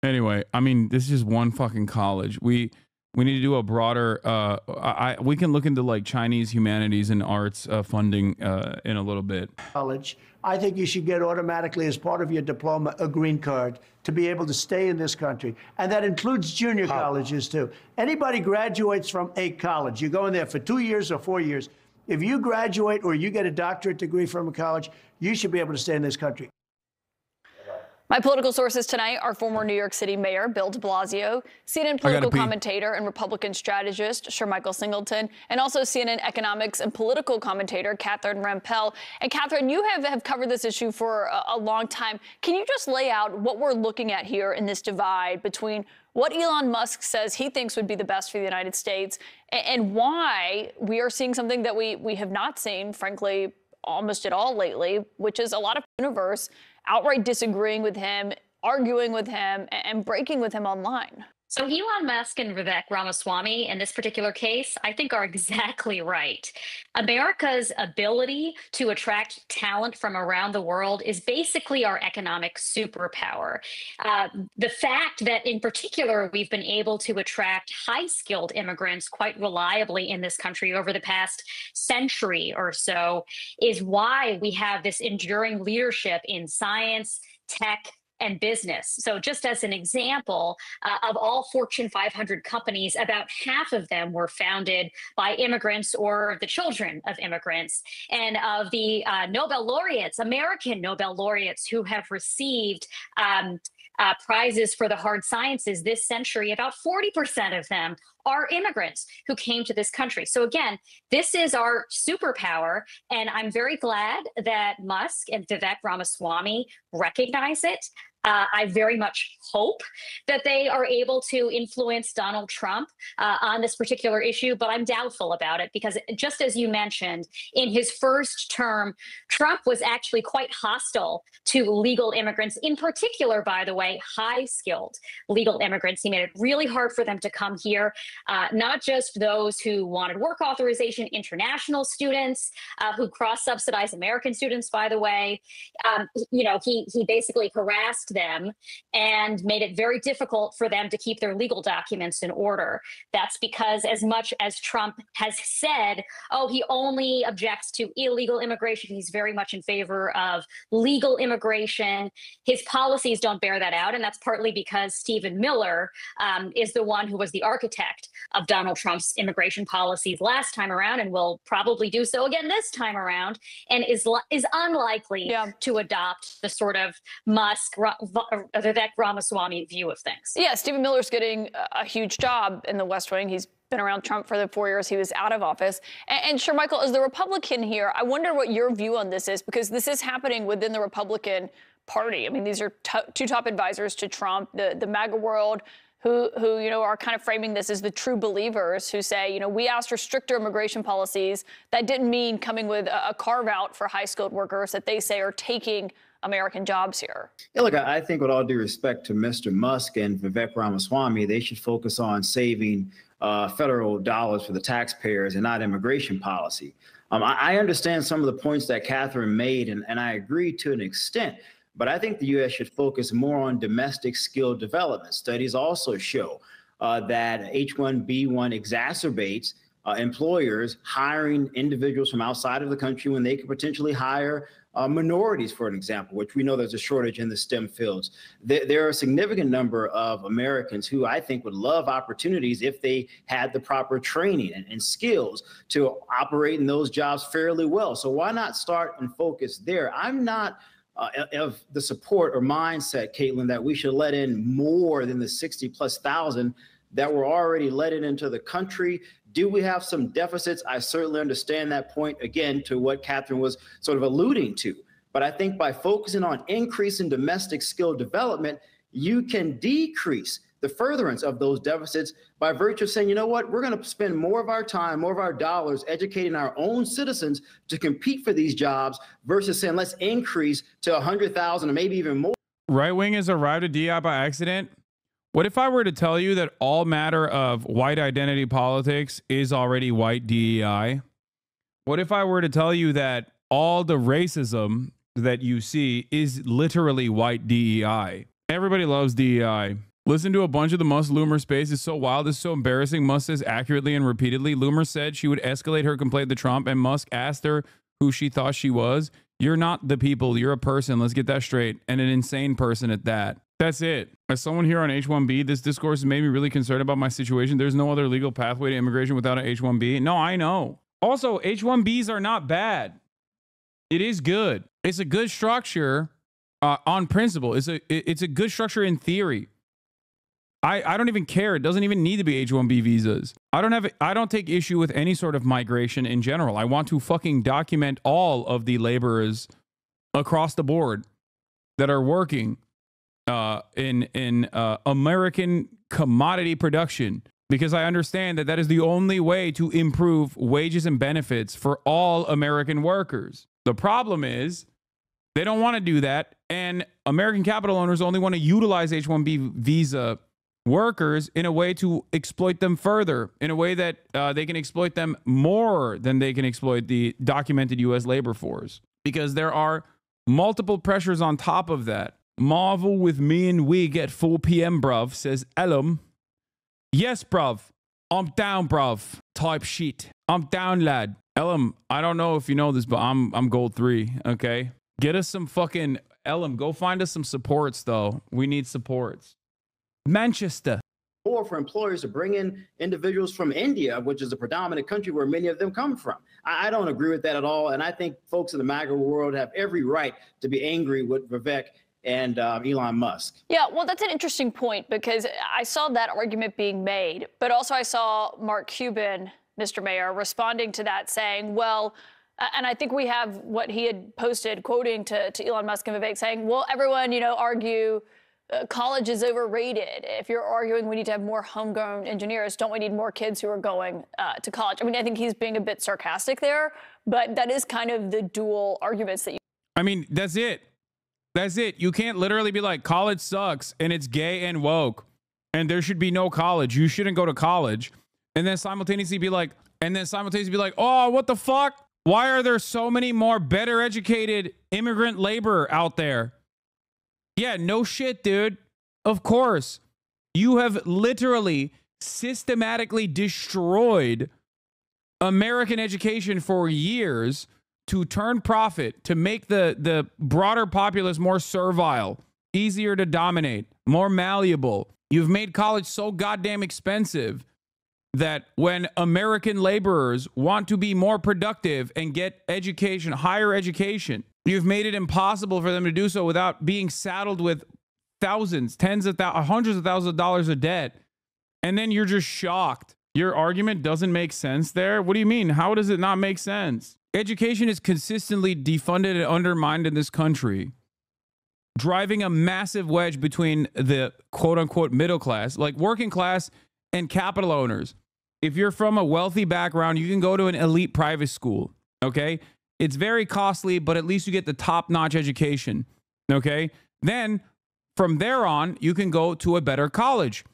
Anyway, I mean, this is just one fucking college. We need to do a broader, we can look into like Chinese humanities and arts funding in a little bit. College. I think you should get automatically, as part of your diploma, a green card to be able to stay in this country. And that includes junior colleges, too. Anybody graduates from a college, you go in there for 2 years or 4 years. If you graduate or you get a doctorate degree from a college, you should be able to stay in this country. My political sources tonight are former New York City Mayor Bill de Blasio, CNN political commentator and Republican strategist Shermichael Singleton, and also CNN economics and political commentator Catherine Rampell. And Catherine, you have covered this issue for a long time. Can you just lay out what we're looking at here in this divide between what Elon Musk says he thinks would be the best for the United States and why we are seeing something that we have not seen, frankly, almost at all lately, which is a lot of the universe outright disagreeing with him, arguing with him, and breaking with him online? So Elon Musk and Vivek Ramaswamy in this particular case, I think, are exactly right. America's ability to attract talent from around the world is basically our economic superpower. The fact that, in particular, we've been able to attract high-skilled immigrants quite reliably in this country over the past century or so is why we have this enduring leadership in science, tech, and business. So just as an example, of all Fortune 500 companies, about half of them were founded by immigrants or the children of immigrants. And of the Nobel laureates, American Nobel laureates who have received prizes for the hard sciences this century, about 40% of them are immigrants who came to this country. So again, this is our superpower, and I'm very glad that Musk and Vivek Ramaswamy recognize it. I very much hope that they are able to influence Donald Trump on this particular issue, but I'm doubtful about it because, just as you mentioned, in his first term, Trump was actually quite hostile to legal immigrants, in particular, by the way, high-skilled legal immigrants. He made it really hard for them to come here, not just those who wanted work authorization, international students who cross-subsidized American students, by the way. He basically harassed them and made it very difficult for them to keep their legal documents in order. That's because, as much as Trump has said, he only objects to illegal immigration, he's very much in favor of legal immigration. His policies don't bear that out, and that's partly because Stephen Miller is the one who was the architect of Donald Trump's immigration policies last time around, and will probably do so again this time around, and is unlikely to adopt the sort of Musk, Vivek Ramaswamy view of things. Yeah, Stephen Miller's getting a huge job in the West Wing. He's been around Trump for the 4 years he was out of office. And Shermichael, as the Republican here, I wonder what your view on this is, because this is happening within the Republican Party. I mean, these are two top advisors to Trump, the MAGA world, who are kind of framing this as the true believers who say, we asked for stricter immigration policies. That didn't mean coming with a carve out for high-skilled workers that they say are taking American jobs here. Yeah, look, I think with all due respect to Mr. Musk and Vivek Ramaswamy, they should focus on saving federal dollars for the taxpayers and not immigration policy. I understand some of the points that Catherine made, and I agree to an extent. But I think the U.S. should focus more on domestic skill development. Studies also show that H-1B1 exacerbates employers hiring individuals from outside of the country when they could potentially hire minorities, for an example, which we know there's a shortage in the STEM fields. There are a significant number of Americans who I think would love opportunities if they had the proper training and skills to operate in those jobs fairly well. So why not start and focus there? I'm not of the support or mindset, Caitlin, that we should let in more than the 60,000+ that were already let into the country. Do we have some deficits? I certainly understand that point, again, to what Catherine was sort of alluding to. But I think by focusing on increasing domestic skill development, you can decrease the furtherance of those deficits by virtue of saying, you know what, we're going to spend more of our time, more of our dollars educating our own citizens to compete for these jobs versus saying, let's increase to 100,000 or maybe even more. Right wing has arrived at DI by accident. What if I were to tell you that all matter of white identity politics is already white DEI? What if I were to tell you that all the racism that you see is literally white DEI? Everybody loves DEI. Listen to a bunch of the Musk Loomer space. It's so wild. It's so embarrassing. Musk says accurately and repeatedly. Loomer said she would escalate her complaint to Trump, and Musk asked her who she thought she was. You're not the people. You're a person. Let's get that straight. And an insane person at that. That's it. As someone here on H-1B, this discourse has made me really concerned about my situation. There's no other legal pathway to immigration without an H-1B. No, I know. Also, H-1Bs are not bad. It is good. It's a good structure on principle. It's a good structure in theory. I don't even care. It doesn't even need to be H-1B visas. I don't take issue with any sort of migration in general. I want to fucking document all of the across the board that are working in American commodity production, because I understand that is the only way to improve wages and benefits for all American workers. The problem is they don't want to do that, and American capital owners only want to utilize H-1B visa workers in a way to exploit them further, in a way that they can exploit them more than they can exploit the documented U.S. labor force, because there are multiple pressures on top of that. Marvel with me and wig at 4 p.m, bruv, says Elam. Yes, bruv. I'm down, bruv. Type shit. I'm down, lad. Elam, I don't know if you know this, but I'm gold 3, okay? Get us some fucking... Elam, go find us some supports, though. We need supports. Manchester. Or for employers to bring in individuals from India, which is a predominant country where many of them come from. I don't agree with that at all, and I think folks in the MAGA world have every right to be angry with Vivek and Elon Musk. Yeah, well, that's an interesting point, because I saw that argument being made, but also I saw Mark Cuban, Mr. Mayor, responding to that saying, well, and I think we have what he had posted, quoting to Elon Musk and Vivek, saying, well, everyone, argue college is overrated. If you're arguing we need to have more homegrown engineers, don't we need more kids who are going to college? I mean, I think he's being a bit sarcastic there, but that is kind of the dual arguments that you... I mean, that's it. That's it. You can't literally be like, college sucks and it's gay and woke and there should be no college. You shouldn't go to college. And then simultaneously be like, oh, what the fuck? Why are there so many more better educated immigrant labor out there? Yeah, no shit, dude. Of course. You have literally systematically destroyed American education for years to turn profit, to make the broader populace more servile, easier to dominate, more malleable. You've made college so goddamn expensive that when American laborers want to be more productive and get education, higher education, you've made it impossible for them to do so without being saddled with thousands, hundreds of thousands of dollars of debt. And then you're just shocked. Your argument doesn't make sense there. What do you mean? How does it not make sense? Education is consistently defunded and undermined in this country, driving a massive wedge between the quote unquote middle class, like working class, and capital owners. If you're from a wealthy background, you can go to an elite private school. Okay. It's very costly, but at least you get the top-notch education. Okay. Then from there on, you can go to a better college.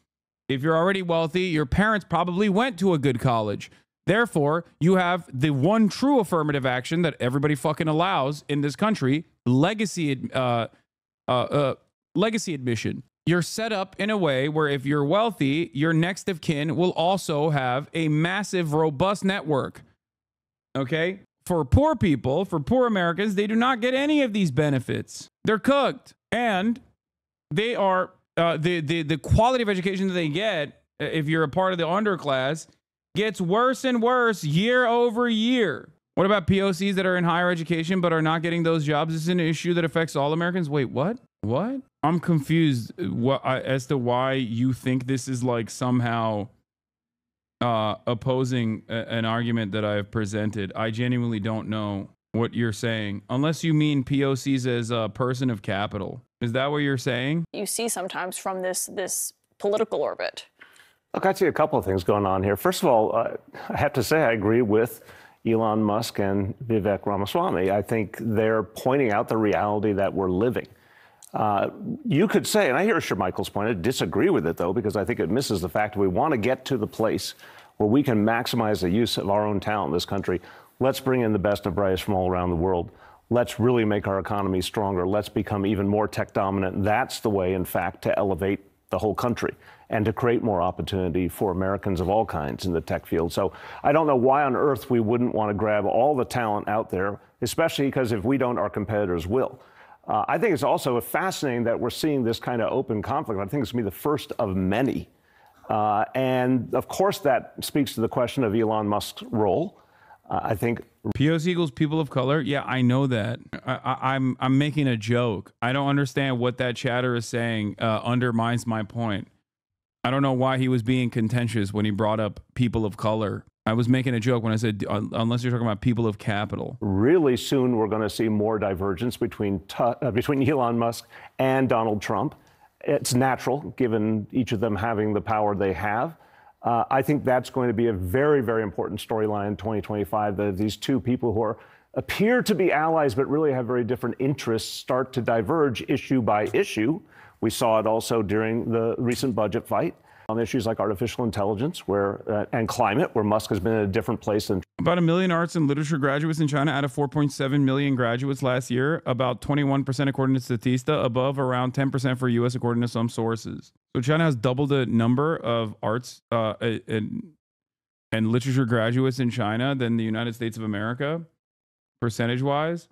If you're already wealthy, your parents probably went to a good college. Therefore, you have the one true affirmative action that everybody fucking allows in this country, legacy admission. You're set up in a way where if you're wealthy, your next of kin will also have a massive, robust network. Okay? For poor people, for poor Americans, they do not get any of these benefits. They're cooked. And they are, the quality of education that they get, if you're a part of the underclass, gets worse and worse year over year. What about POCs that are in higher education but are not getting those jobs? This is an issue that affects all Americans. Wait, what? What? I'm confused as to why you think this is like somehow opposing an argument that I have presented. I genuinely don't know what you're saying, unless you mean POCs as a person of capital. Is that what you're saying? You see sometimes from this political orbit. Look, I see a couple of things going on here. First of all, I have to say I agree with Elon Musk and Vivek Ramaswamy. I think they're pointing out the reality that we're living. You could say, and I hear Shermichael's point, I disagree with it, though, because I think it misses the fact we want to get to the place where we can maximize the use of our own talent in this country. Let's bring in the best and brightest from all around the world. Let's really make our economy stronger. Let's become even more tech dominant. That's the way, in fact, to elevate the whole country and to create more opportunity for Americans of all kinds in the tech field. So I don't know why on earth we wouldn't want to grab all the talent out there, especially because if we don't, our competitors will. I think it's also fascinating that we're seeing this kind of open conflict. I think it's going to be the first of many. And of course, that speaks to the question of Elon Musk's role. I think POC equals people of color. Yeah, I know that. I'm making a joke. I don't understand what that chatter is saying undermines my point. I don't know why he was being contentious when he brought up people of color. I was making a joke when I said, unless you're talking about people of capital. Really soon, we're going to see more divergence between Elon Musk and Donald Trump. It's natural, given each of them having the power they have. I think that's going to be a very, very important storyline in 2025, that these two people who appear to be allies but really have very different interests start to diverge issue by issue. We saw it also during the recent budget fight on issues like artificial intelligence and climate, where Musk has been in a different place than. About 1 million arts and literature graduates in China out of 4.7 million graduates last year, about 21% according to Statista, above around 10% for U.S. according to some sources. So China has doubled the number of arts and literature graduates in China than the United States of America, percentage-wise.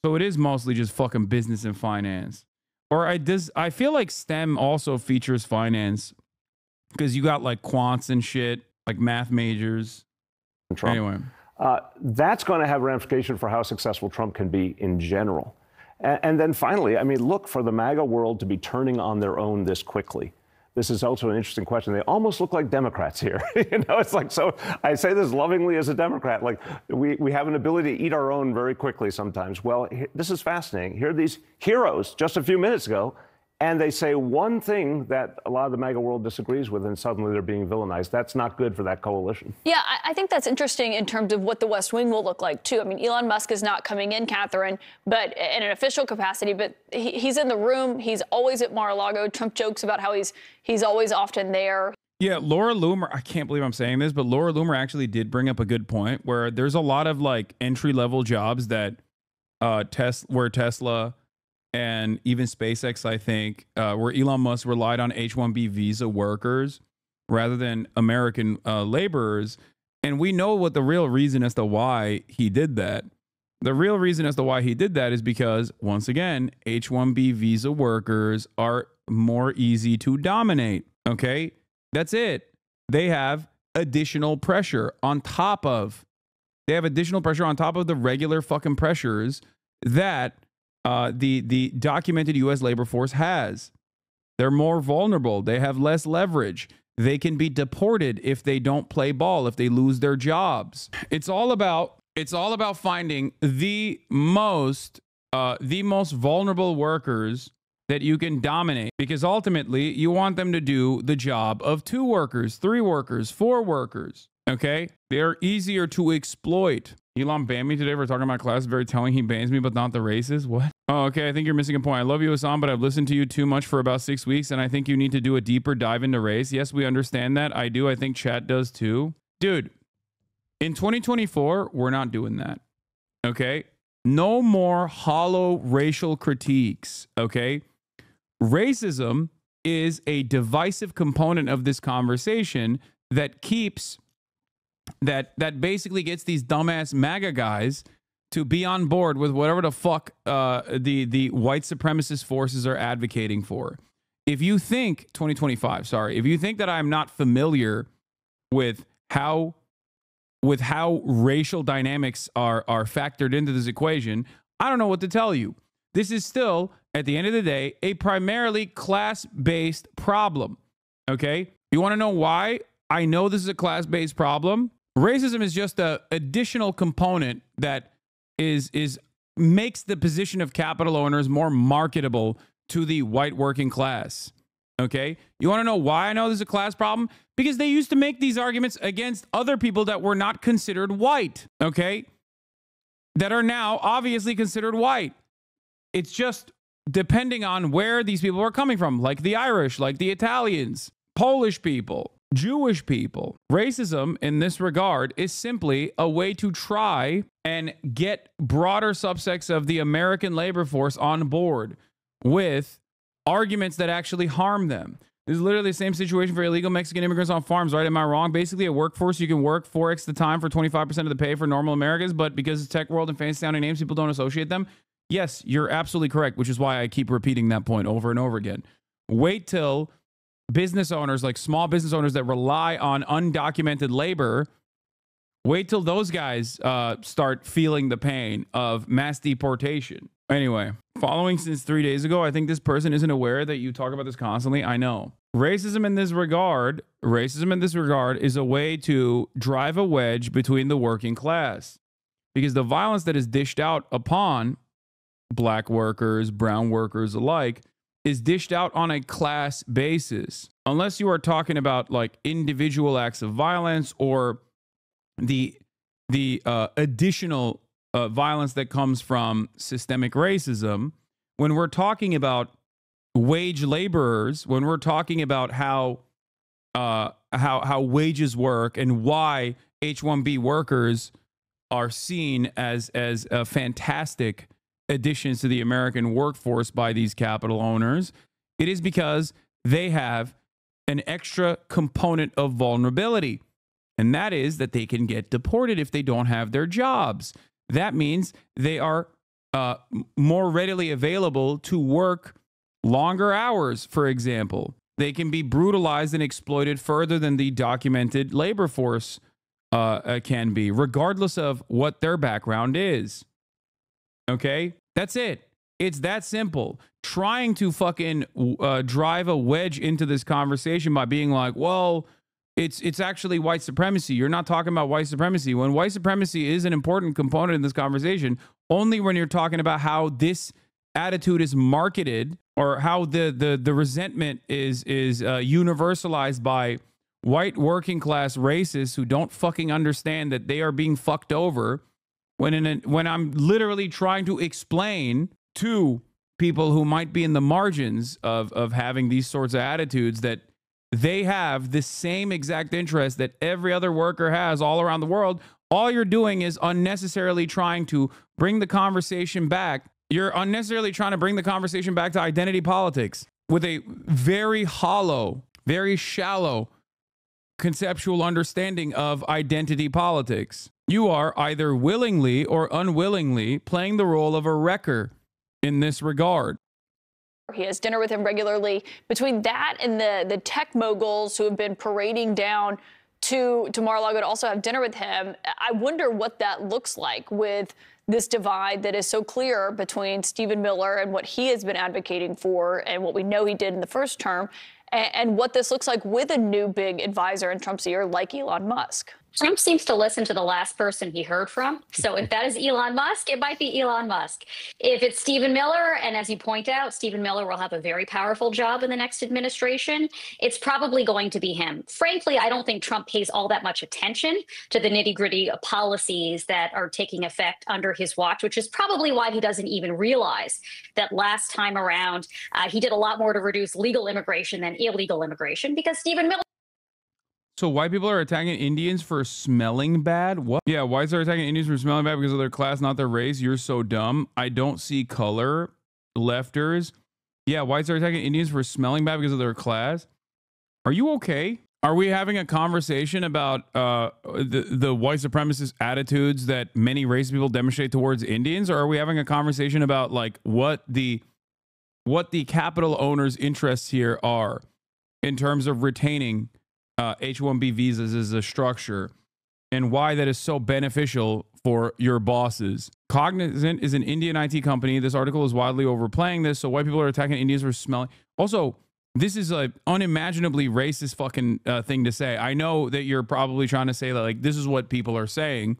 So it is mostly just fucking business and finance. Or I feel like STEM also features finance, because you got like quants and shit, like math majors. Trump. Anyway. That's going to have ramification for how successful Trump can be in general. And then finally, I mean, look, for the MAGA world to be turning on their own this quickly. This is also an interesting question. They almost look like Democrats here. It's like, so I say this lovingly as a Democrat, like we have an ability to eat our own very quickly sometimes. Well, this is fascinating. Here are these heroes just a few minutes ago, and they say one thing that a lot of the MAGA world disagrees with, and suddenly they're being villainized. That's not good for that coalition. Yeah, I think that's interesting in terms of what the West Wing will look like, too. I mean, Elon Musk is not coming in, Catherine, but in an official capacity, but he's in the room. He's always at Mar-a-Lago. Trump jokes about how he's always often there. Yeah, Laura Loomer, I can't believe I'm saying this, but Laura Loomer actually did bring up a good point where there's a lot of like entry-level jobs that where Tesla and even SpaceX, I think, where Elon Musk relied on H-1B visa workers rather than American laborers. And we know what the real reason as to why he did that. The real reason as to why he did that is because, once again, H-1B visa workers are more easy to dominate. Okay? That's it. They have additional pressure on top of the regular fucking pressures that the documented U.S. labor force has. They're more vulnerable. They have less leverage. They can be deported if they don't play ball, if they lose their jobs. It's all about finding the most vulnerable workers that you can dominate, because ultimately you want them to do the job of 2 workers, 3 workers, 4 workers. Okay? They're easier to exploit. Elon banned me today for talking about class. Very telling. He bans me, but not the races. What? Oh, okay. I think you're missing a point. I love you, Hasan, but I've listened to you too much for about 6 weeks, and I think you need to do a deeper dive into race. Yes, we understand that. I do. I think chat does too. Dude, In 2024, we're not doing that. Okay? No more hollow racial critiques. Okay? Racism is a divisive component of this conversation that keeps that basically gets these dumbass MAGA guys to be on board with whatever the fuck the white supremacist forces are advocating for. If you think 2025, sorry, if you think that I'm not familiar with how racial dynamics are factored into this equation, I don't know what to tell you. This is still, at the end of the day, a primarily class-based problem. Okay? You want to know why I know this is a class-based problem? Racism is just an additional component that makes the position of capital owners more marketable to the white working class. Okay? You want to know why I know this is a class problem? Because they used to make these arguments against other people that were not considered white. Okay? That are now obviously considered white. It's just depending on where these people are coming from, like the Irish, like the Italians, Polish people, Jewish people. Racism in this regard is simply a way to try and get broader subsects of the American labor force on board with arguments that actually harm them. This is literally the same situation for illegal Mexican immigrants on farms, right? Am I wrong? Basically, a workforce, you can work 4x the time for 25% of the pay for normal Americans, but because it's tech world and fancy sounding names, people don't associate them. Yes, you're absolutely correct, which is why I keep repeating that point over and over again. Wait till business owners, like small business owners that rely on undocumented labor, wait till those guys start feeling the pain of mass deportation. Anyway, following since 3 days ago, I think this person isn't aware that you talk about this constantly. I know. Racism in this regard is a way to drive a wedge between the working class. Because the violence that is dished out upon black workers, brown workers alike, is dished out on a class basis. Unless you are talking about like individual acts of violence or the additional violence that comes from systemic racism, when we're talking about wage laborers, when we're talking about how wages work and why H-1B workers are seen as fantastic additions to the American workforce by these capital owners, it is because they have an extra component of vulnerability. And that is that they can get deported if they don't have their jobs. That means they are more readily available to work longer hours, for example. They can be brutalized and exploited further than the documented labor force can be, regardless of what their background is. Okay? That's it. It's that simple. Trying to fucking drive a wedge into this conversation by being like, well, it's actually white supremacy. You're not talking about white supremacy. When white supremacy is an important component in this conversation, only when you're talking about how this attitude is marketed or how the resentment is universalized by white working class racists who don't fucking understand that they are being fucked over. When I'm literally trying to explain to people who might be in the margins of having these sorts of attitudes that they have the same exact interest that every other worker has all around the world, all you're doing is unnecessarily trying to bring the conversation back. You're unnecessarily trying to bring the conversation back to identity politics with a very hollow, very shallow conceptual understanding of identity politics. You are either willingly or unwillingly playing the role of a wrecker in this regard. He has dinner with him regularly. Between that and the tech moguls who have been parading down to Mar-a-Lago to also have dinner with him, I wonder what that looks like with this divide that is so clear between Stephen Miller and what he has been advocating for and what we know he did in the first term, and what this looks like with a new big advisor in Trump's ear like Elon Musk. Trump seems to listen to the last person he heard from. So if that is Elon Musk, it might be Elon Musk. If it's Stephen Miller, and as you point out, Stephen Miller will have a very powerful job in the next administration, it's probably going to be him. Frankly, I don't think Trump pays all that much attention to the nitty-gritty policies that are taking effect under his watch, which is probably why he doesn't even realize that last time around, he did a lot more to reduce legal immigration than illegal immigration, because Stephen Miller. So white people are attacking Indians for smelling bad? What? Yeah, whites are attacking Indians for smelling bad because of their class, not their race. You're so dumb. I don't see color. Lefters. Yeah, whites are attacking Indians for smelling bad because of their class. Are you okay? Are we having a conversation about the white supremacist attitudes that many race people demonstrate towards Indians? Or are we having a conversation about like what the capital owners' interests here are in terms of retaining H-1B visas as a structure and why that is so beneficial for your bosses? Cognizant is an Indian IT company. This article is widely overplaying this. So white people are attacking Indians for smelling. Also, this is a unimaginably racist fucking thing to say. I know that you're probably trying to say that like this is what people are saying.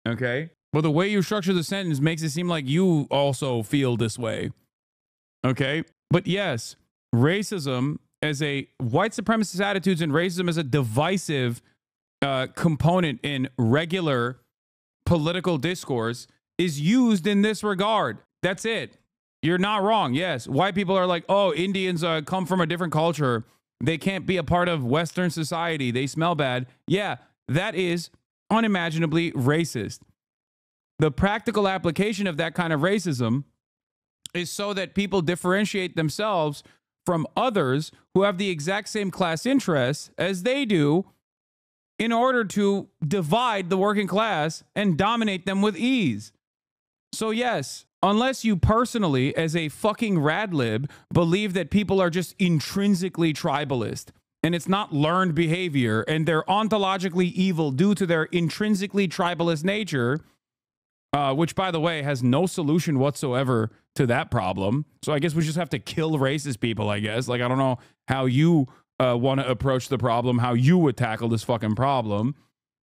Okay. But the way you structure the sentence makes it seem like you also feel this way. Okay. But yes, racism as a white supremacist attitudes and racism as a divisive component in regular political discourse is used in this regard. That's it. You're not wrong. Yes, white people are like, oh, Indians come from a different culture. They can't be a part of Western society. They smell bad. Yeah, that is unimaginably racist. The practical application of that kind of racism is so that people differentiate themselves from others who have the exact same class interests as they do in order to divide the working class and dominate them with ease. So yes, unless you personally, as a fucking radlib, believe that people are just intrinsically tribalist and it's not learned behavior and they're ontologically evil due to their intrinsically tribalist nature, which, by the way, has no solution whatsoever to that problem. So I guess we just have to kill racist people, I guess. Like, I don't know how you want to approach the problem, how you would tackle this fucking problem.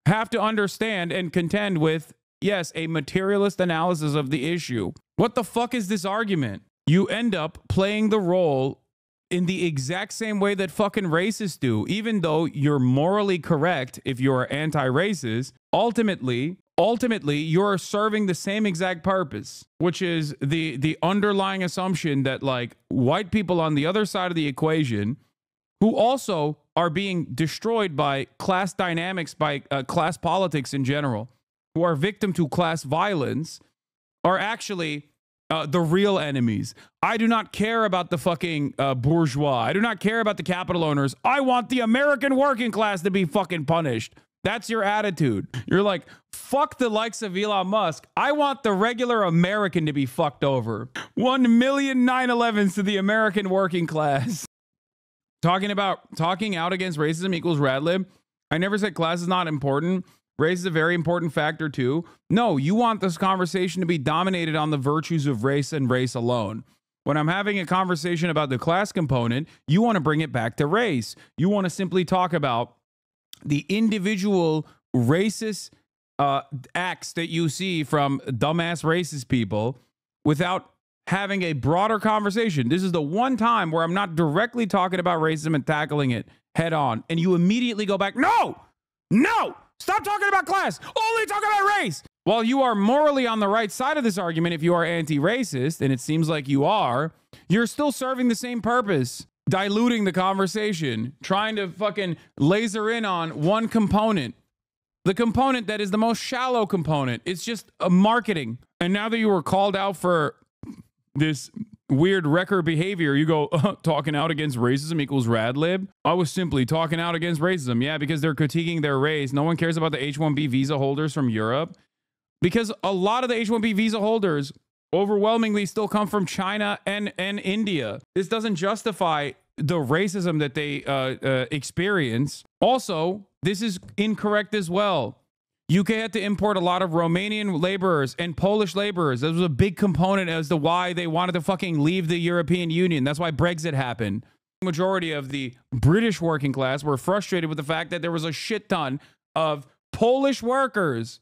Have to understand and contend with, yes, a materialist analysis of the issue. What the fuck is this argument? You end up playing the role in the exact same way that fucking racists do. Even though you're morally correct if you're anti-racist, ultimately you're serving the same exact purpose, which is the underlying assumption that like white people on the other side of the equation, who also are being destroyed by class dynamics, by class politics in general, who are victim to class violence, are actually the real enemies. I do not care about the fucking bourgeois. I do not care about the capital owners. I want the American working class to be fucking punished. That's your attitude. You're like, fuck the likes of Elon Musk. I want the regular American to be fucked over. 1 million 9/11s to the American working class. Talking out against racism equals radlib. I never said class is not important. Race is a very important factor too. No, you want this conversation to be dominated on the virtues of race and race alone. When I'm having a conversation about the class component, you want to bring it back to race. You want to simply talk about the individual racist acts that you see from dumbass racist people without having a broader conversation. This is the one time where I'm not directly talking about racism and tackling it head on. And you immediately go back, no, stop talking about class, only talk about race. While you are morally on the right side of this argument, if you are anti-racist, and it seems like you are, you're still serving the same purpose, diluting the conversation, trying to fucking laser in on one component. The component that is the most shallow component. It's just a marketing. And now that you were called out for this weird wrecker behavior, you go, talking out against racism equals radlib. I was simply talking out against racism. Yeah, because they're critiquing their race. No one cares about the H-1B visa holders from Europe because a lot of the H-1B visa holders overwhelmingly still come from China and India. This doesn't justify the racism that they experience. Also, this is incorrect as well. UK had to import a lot of Romanian laborers and Polish laborers. That was a big component as to why they wanted to fucking leave the European Union. That's why Brexit happened. The majority of the British working class were frustrated with the fact that there was a shit ton of Polish workers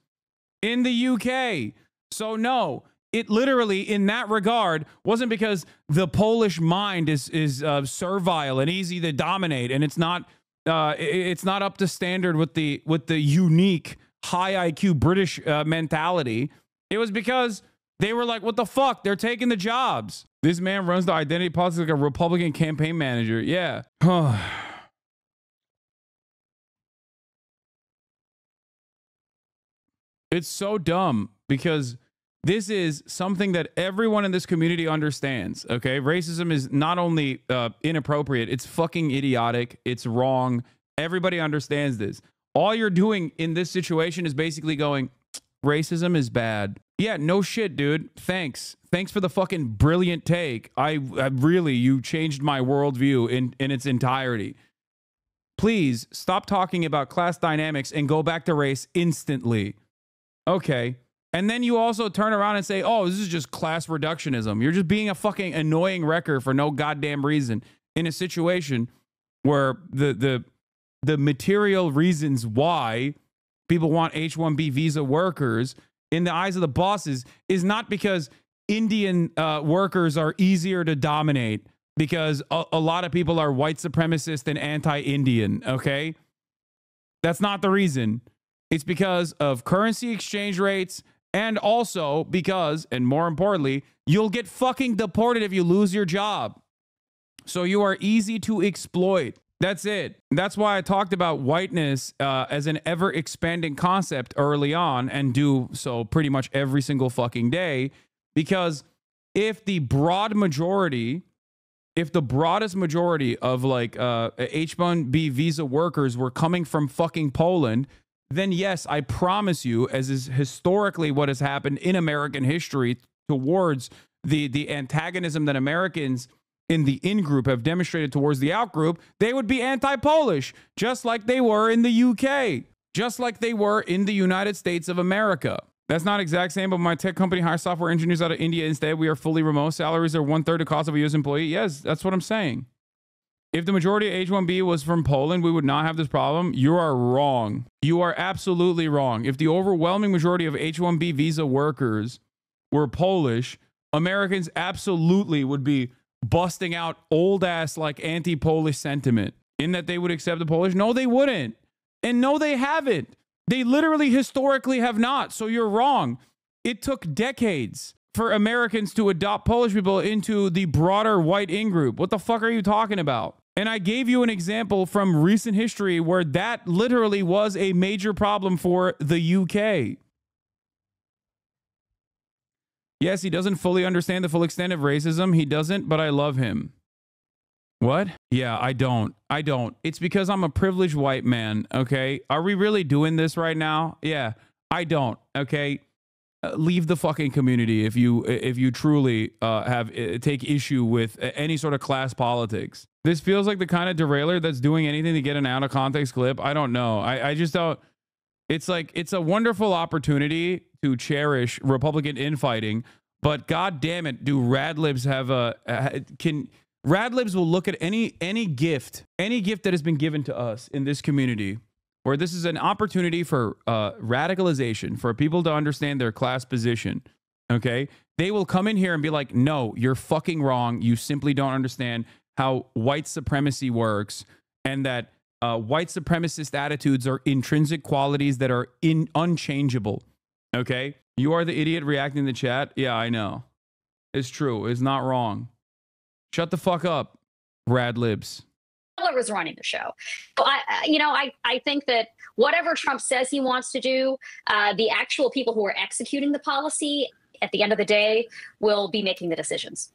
in the UK. So no, it literally, in that regard, wasn't because the Polish mind is servile and easy to dominate, and it's not up to standard with the unique high IQ British mentality. It was because they were like, what the fuck? They're taking the jobs. This man runs the identity politics like a Republican campaign manager. Yeah. It's so dumb because this is something that everyone in this community understands, okay? Racism is not only inappropriate, it's fucking idiotic. It's wrong. Everybody understands this. All you're doing in this situation is basically going, racism is bad. Yeah, no shit, dude. Thanks. Thanks for the fucking brilliant take. I really, you changed my worldview in its entirety. Please stop talking about class dynamics and go back to race instantly. Okay. And then you also turn around and say, oh, this is just class reductionism. You're just being a fucking annoying wrecker for no goddamn reason in a situation where the material reasons why people want H-1B visa workers in the eyes of the bosses is not because Indian workers are easier to dominate, because a lot of people are white supremacist and anti-Indian, okay? That's not the reason. It's because of currency exchange rates, and also because, and more importantly, you'll get fucking deported if you lose your job. So you are easy to exploit. That's it. That's why I talked about whiteness as an ever-expanding concept early on, and do so pretty much every single fucking day. Because if the broad majority, if the broadest majority of like H-1B visa workers were coming from fucking Poland, then yes, I promise you, as is historically what has happened in American history towards the antagonism that Americans in the in-group have demonstrated towards the out-group, they would be anti-Polish, just like they were in the UK, just like they were in the United States of America. That's not exact same, but my tech company hires software engineers out of India. Instead, we are fully remote. Salaries are 1/3 the cost of a U.S. employee. Yes, that's what I'm saying. If the majority of H-1B was from Poland, we would not have this problem. You are wrong. You are absolutely wrong. If the overwhelming majority of H-1B visa workers were Polish, Americans absolutely would be busting out old ass like anti-Polish sentiment in that they would accept the Polish. No, they wouldn't. And no, they haven't. They literally historically have not. So you're wrong. It took decades for Americans to adopt Polish people into the broader white in-group. What the fuck are you talking about? And I gave you an example from recent history where that literally was a major problem for the UK. Yes, he doesn't fully understand the full extent of racism. He doesn't, but I love him. What? Yeah, I don't. It's because I'm a privileged white man, okay? Are we really doing this right now? Yeah, I don't, okay? Leave the fucking community if you truly take issue with any sort of class politics. This feels like the kind of derailer that's doing anything to get an out of context clip. I don't know. I just don't. It's like, it's a wonderful opportunity to cherish Republican infighting, but god damn it, do radlibs have radlibs will look at any gift that has been given to us in this community, where this is an opportunity for radicalization, for people to understand their class position, okay? They will come in here and be like, no, you're fucking wrong. You simply don't understand how white supremacy works, and that white supremacist attitudes are intrinsic qualities that are unchangeable, okay? You are the idiot reacting in the chat. Yeah, I know. It's true. It's not wrong. Shut the fuck up, radlibs. Was running the show. So I think that whatever Trump says he wants to do, the actual people who are executing the policy at the end of the day will be making the decisions.